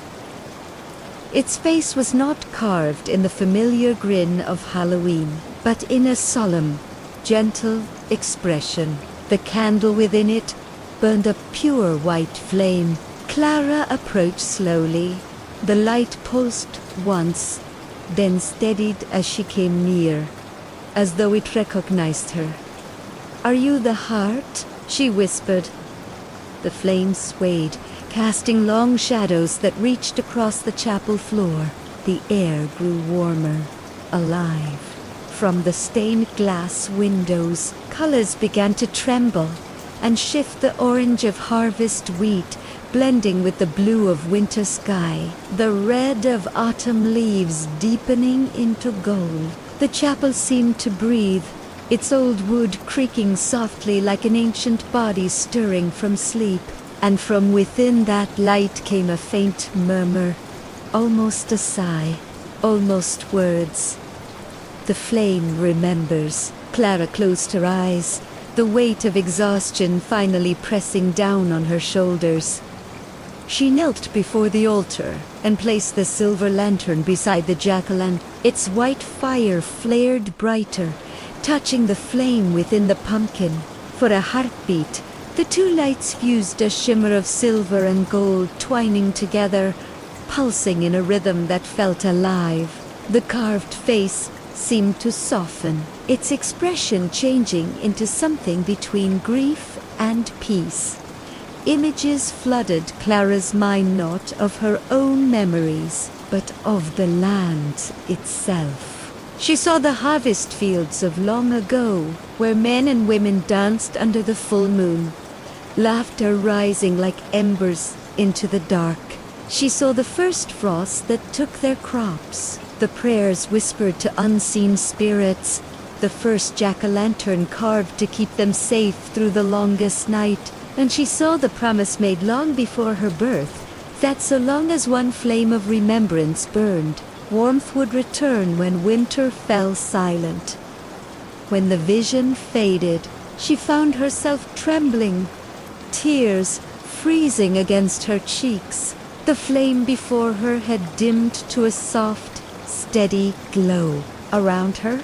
Its face was not carved in the familiar grin of Halloween, but in a solemn, gentle expression. The candle within it burned a pure white flame. Clara approached slowly. The light pulsed once, then steadied as she came near, as though it recognized her. "Are you the heart?" she whispered. The flame swayed, casting long shadows that reached across the chapel floor. The air grew warmer, alive. From the stained glass windows, colors began to tremble and shift, the orange of harvest wheat blending with the blue of winter sky, the red of autumn leaves deepening into gold. The chapel seemed to breathe, its old wood creaking softly like an ancient body stirring from sleep. And from within that light came a faint murmur, almost a sigh, almost words. "The flame remembers." Clara closed her eyes, the weight of exhaustion finally pressing down on her shoulders. She knelt before the altar and placed the silver lantern beside the jack-o'-lantern. Its white fire flared brighter, touching the flame within the pumpkin. For a heartbeat, the two lights fused, a shimmer of silver and gold twining together, pulsing in a rhythm that felt alive. The carved face seemed to soften, its expression changing into something between grief and peace. Images flooded Clara's mind, not of her own memories, but of the land itself. She saw the harvest fields of long ago, where men and women danced under the full moon, laughter rising like embers into the dark. She saw the first frosts that took their crops, the prayers whispered to unseen spirits, the first jack-o'-lantern carved to keep them safe through the longest night. And she saw the promise made long before her birth, that so long as one flame of remembrance burned, warmth would return when winter fell silent. When the vision faded, she found herself trembling, tears freezing against her cheeks. The flame before her had dimmed to a soft, steady glow. Around her,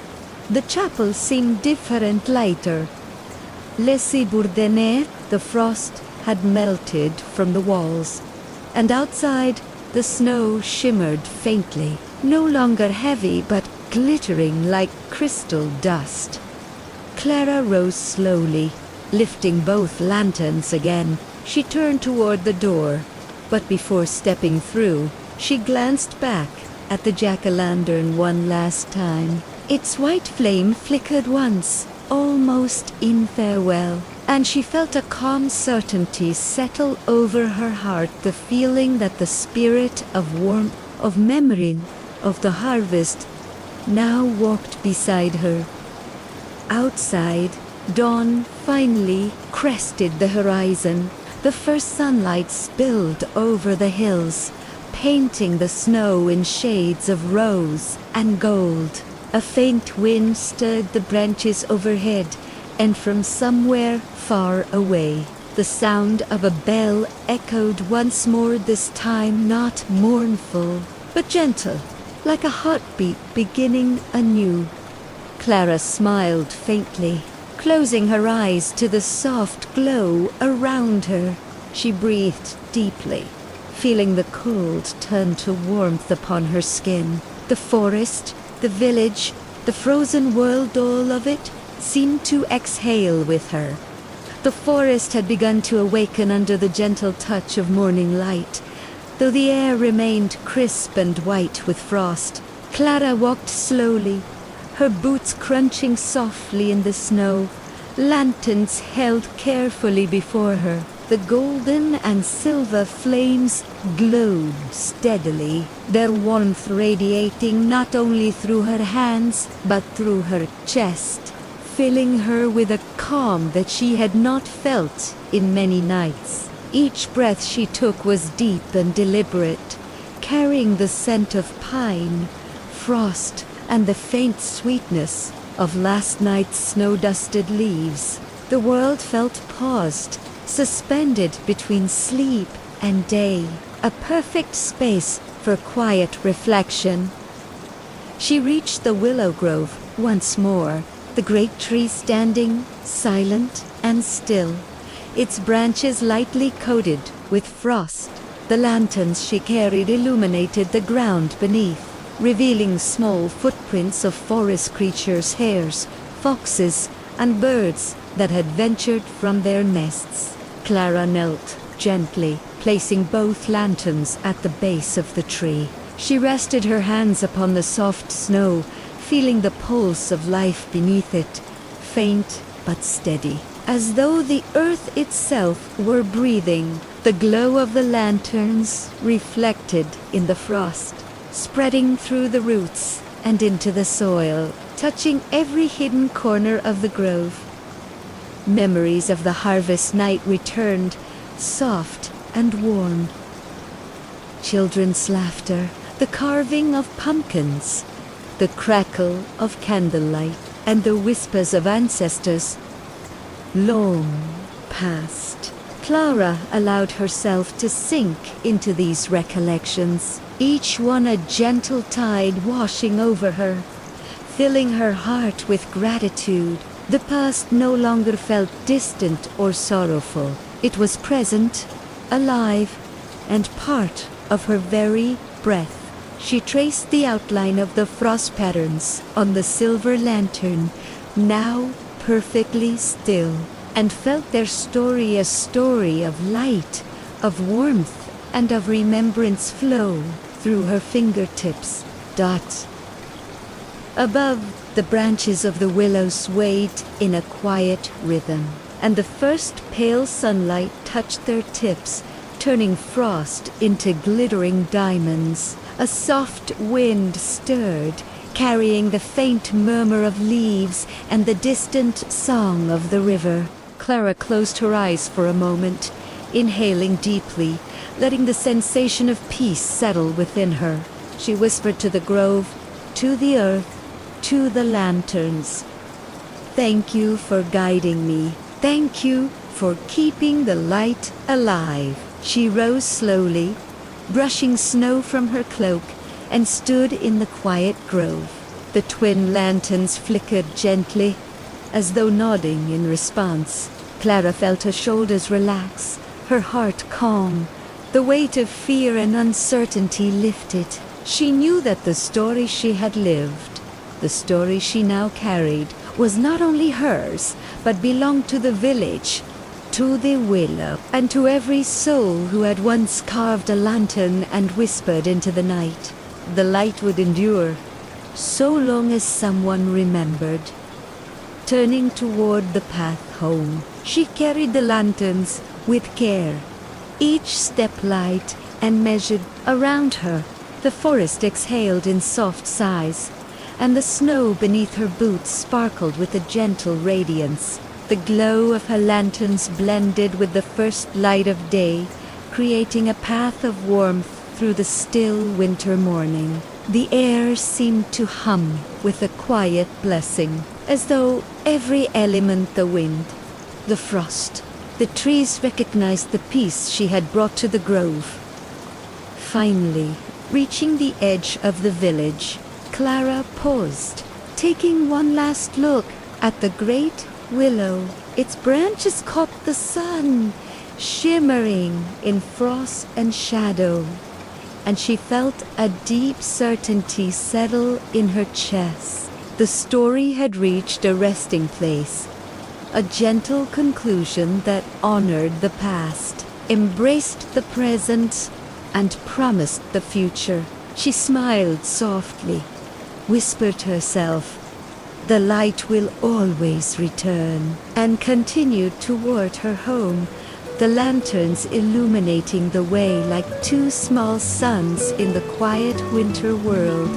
the chapel seemed different, lighter. Laissez bourdainer, the frost had melted from the walls, and outside the snow shimmered faintly, no longer heavy but glittering like crystal dust. Clara rose slowly, lifting both lanterns again. She turned toward the door, but before stepping through, she glanced back at the jack-o'-lantern one last time. Its white flame flickered once, almost in farewell, and she felt a calm certainty settle over her heart, the feeling that the spirit of warmth, of memory, of the harvest now walked beside her. Outside, dawn finally crested the horizon. The first sunlight spilled over the hills, painting the snow in shades of rose and gold. A faint wind stirred the branches overhead, and from somewhere far away, the sound of a bell echoed once more, this time not mournful, but gentle, like a heartbeat beginning anew. Clara smiled faintly, closing her eyes to the soft glow around her. She breathed deeply, feeling the cold turn to warmth upon her skin. The forest, the village, the frozen world, all of it seemed to exhale with her. The forest had begun to awaken under the gentle touch of morning light, though the air remained crisp and white with frost. Clara walked slowly, her boots crunching softly in the snow, lanterns held carefully before her. The golden and silver flames glowed steadily, their warmth radiating not only through her hands, but through her chest, filling her with a calm that she had not felt in many nights. Each breath she took was deep and deliberate, carrying the scent of pine, frost, and the faint sweetness of last night's snow-dusted leaves. The world felt paused, suspended between sleep and day, a perfect space for quiet reflection. She reached the willow grove once more, the great tree standing silent and still, its branches lightly coated with frost. The lanterns she carried illuminated the ground beneath, revealing small footprints of forest creatures, hares, foxes, and birds that had ventured from their nests. Clara knelt gently, placing both lanterns at the base of the tree. She rested her hands upon the soft snow, feeling the pulse of life beneath it, faint but steady, as though the earth itself were breathing. The glow of the lanterns reflected in the frost, spreading through the roots and into the soil, touching every hidden corner of the grove. Memories of the harvest night returned, soft and warm. Children's laughter, the carving of pumpkins, the crackle of candlelight, and the whispers of ancestors long past. Clara allowed herself to sink into these recollections, each one a gentle tide washing over her, filling her heart with gratitude. The past no longer felt distant or sorrowful. It was present, alive, and part of her very breath. She traced the outline of the frost patterns on the silver lantern, now perfectly still. and felt their story a story of light, of warmth, and of remembrance flow through her fingertips. Dot. Above, the branches of the willow swayed in a quiet rhythm, and the first pale sunlight touched their tips, turning frost into glittering diamonds. A soft wind stirred, carrying the faint murmur of leaves and the distant song of the river. Clara closed her eyes for a moment, inhaling deeply, letting the sensation of peace settle within her. She whispered to the grove, to the earth, to the lanterns. Thank you for guiding me. Thank you for keeping the light alive. She rose slowly, brushing snow from her cloak, and stood in the quiet grove. The twin lanterns flickered gently, as though nodding in response. Clara felt her shoulders relax, her heart calm. The weight of fear and uncertainty lifted. She knew that the story she had lived, the story she now carried, was not only hers, but belonged to the village, to the willow, and to every soul who had once carved a lantern and whispered into the night. The light would endure, so long as someone remembered. Turning toward the path home, she carried the lanterns with care, each step light and measured. Around her. The forest exhaled in soft sighs, and the snow beneath her boots sparkled with a gentle radiance. The glow of her lanterns blended with the first light of day, creating a path of warmth through the still winter morning. The air seemed to hum with a quiet blessing, as though every element, the wind, the frost, the trees recognized the peace she had brought to the grove. Finally, reaching the edge of the village, Clara paused, taking one last look at the great willow. Its branches caught the sun, shimmering in frost and shadow, and she felt a deep certainty settle in her chest. The story had reached a resting place, a gentle conclusion that honored the past, embraced the present, and promised the future. She smiled softly, whispered to herself, "The light will always return," and continued toward her home, the lanterns illuminating the way like two small suns in the quiet winter world.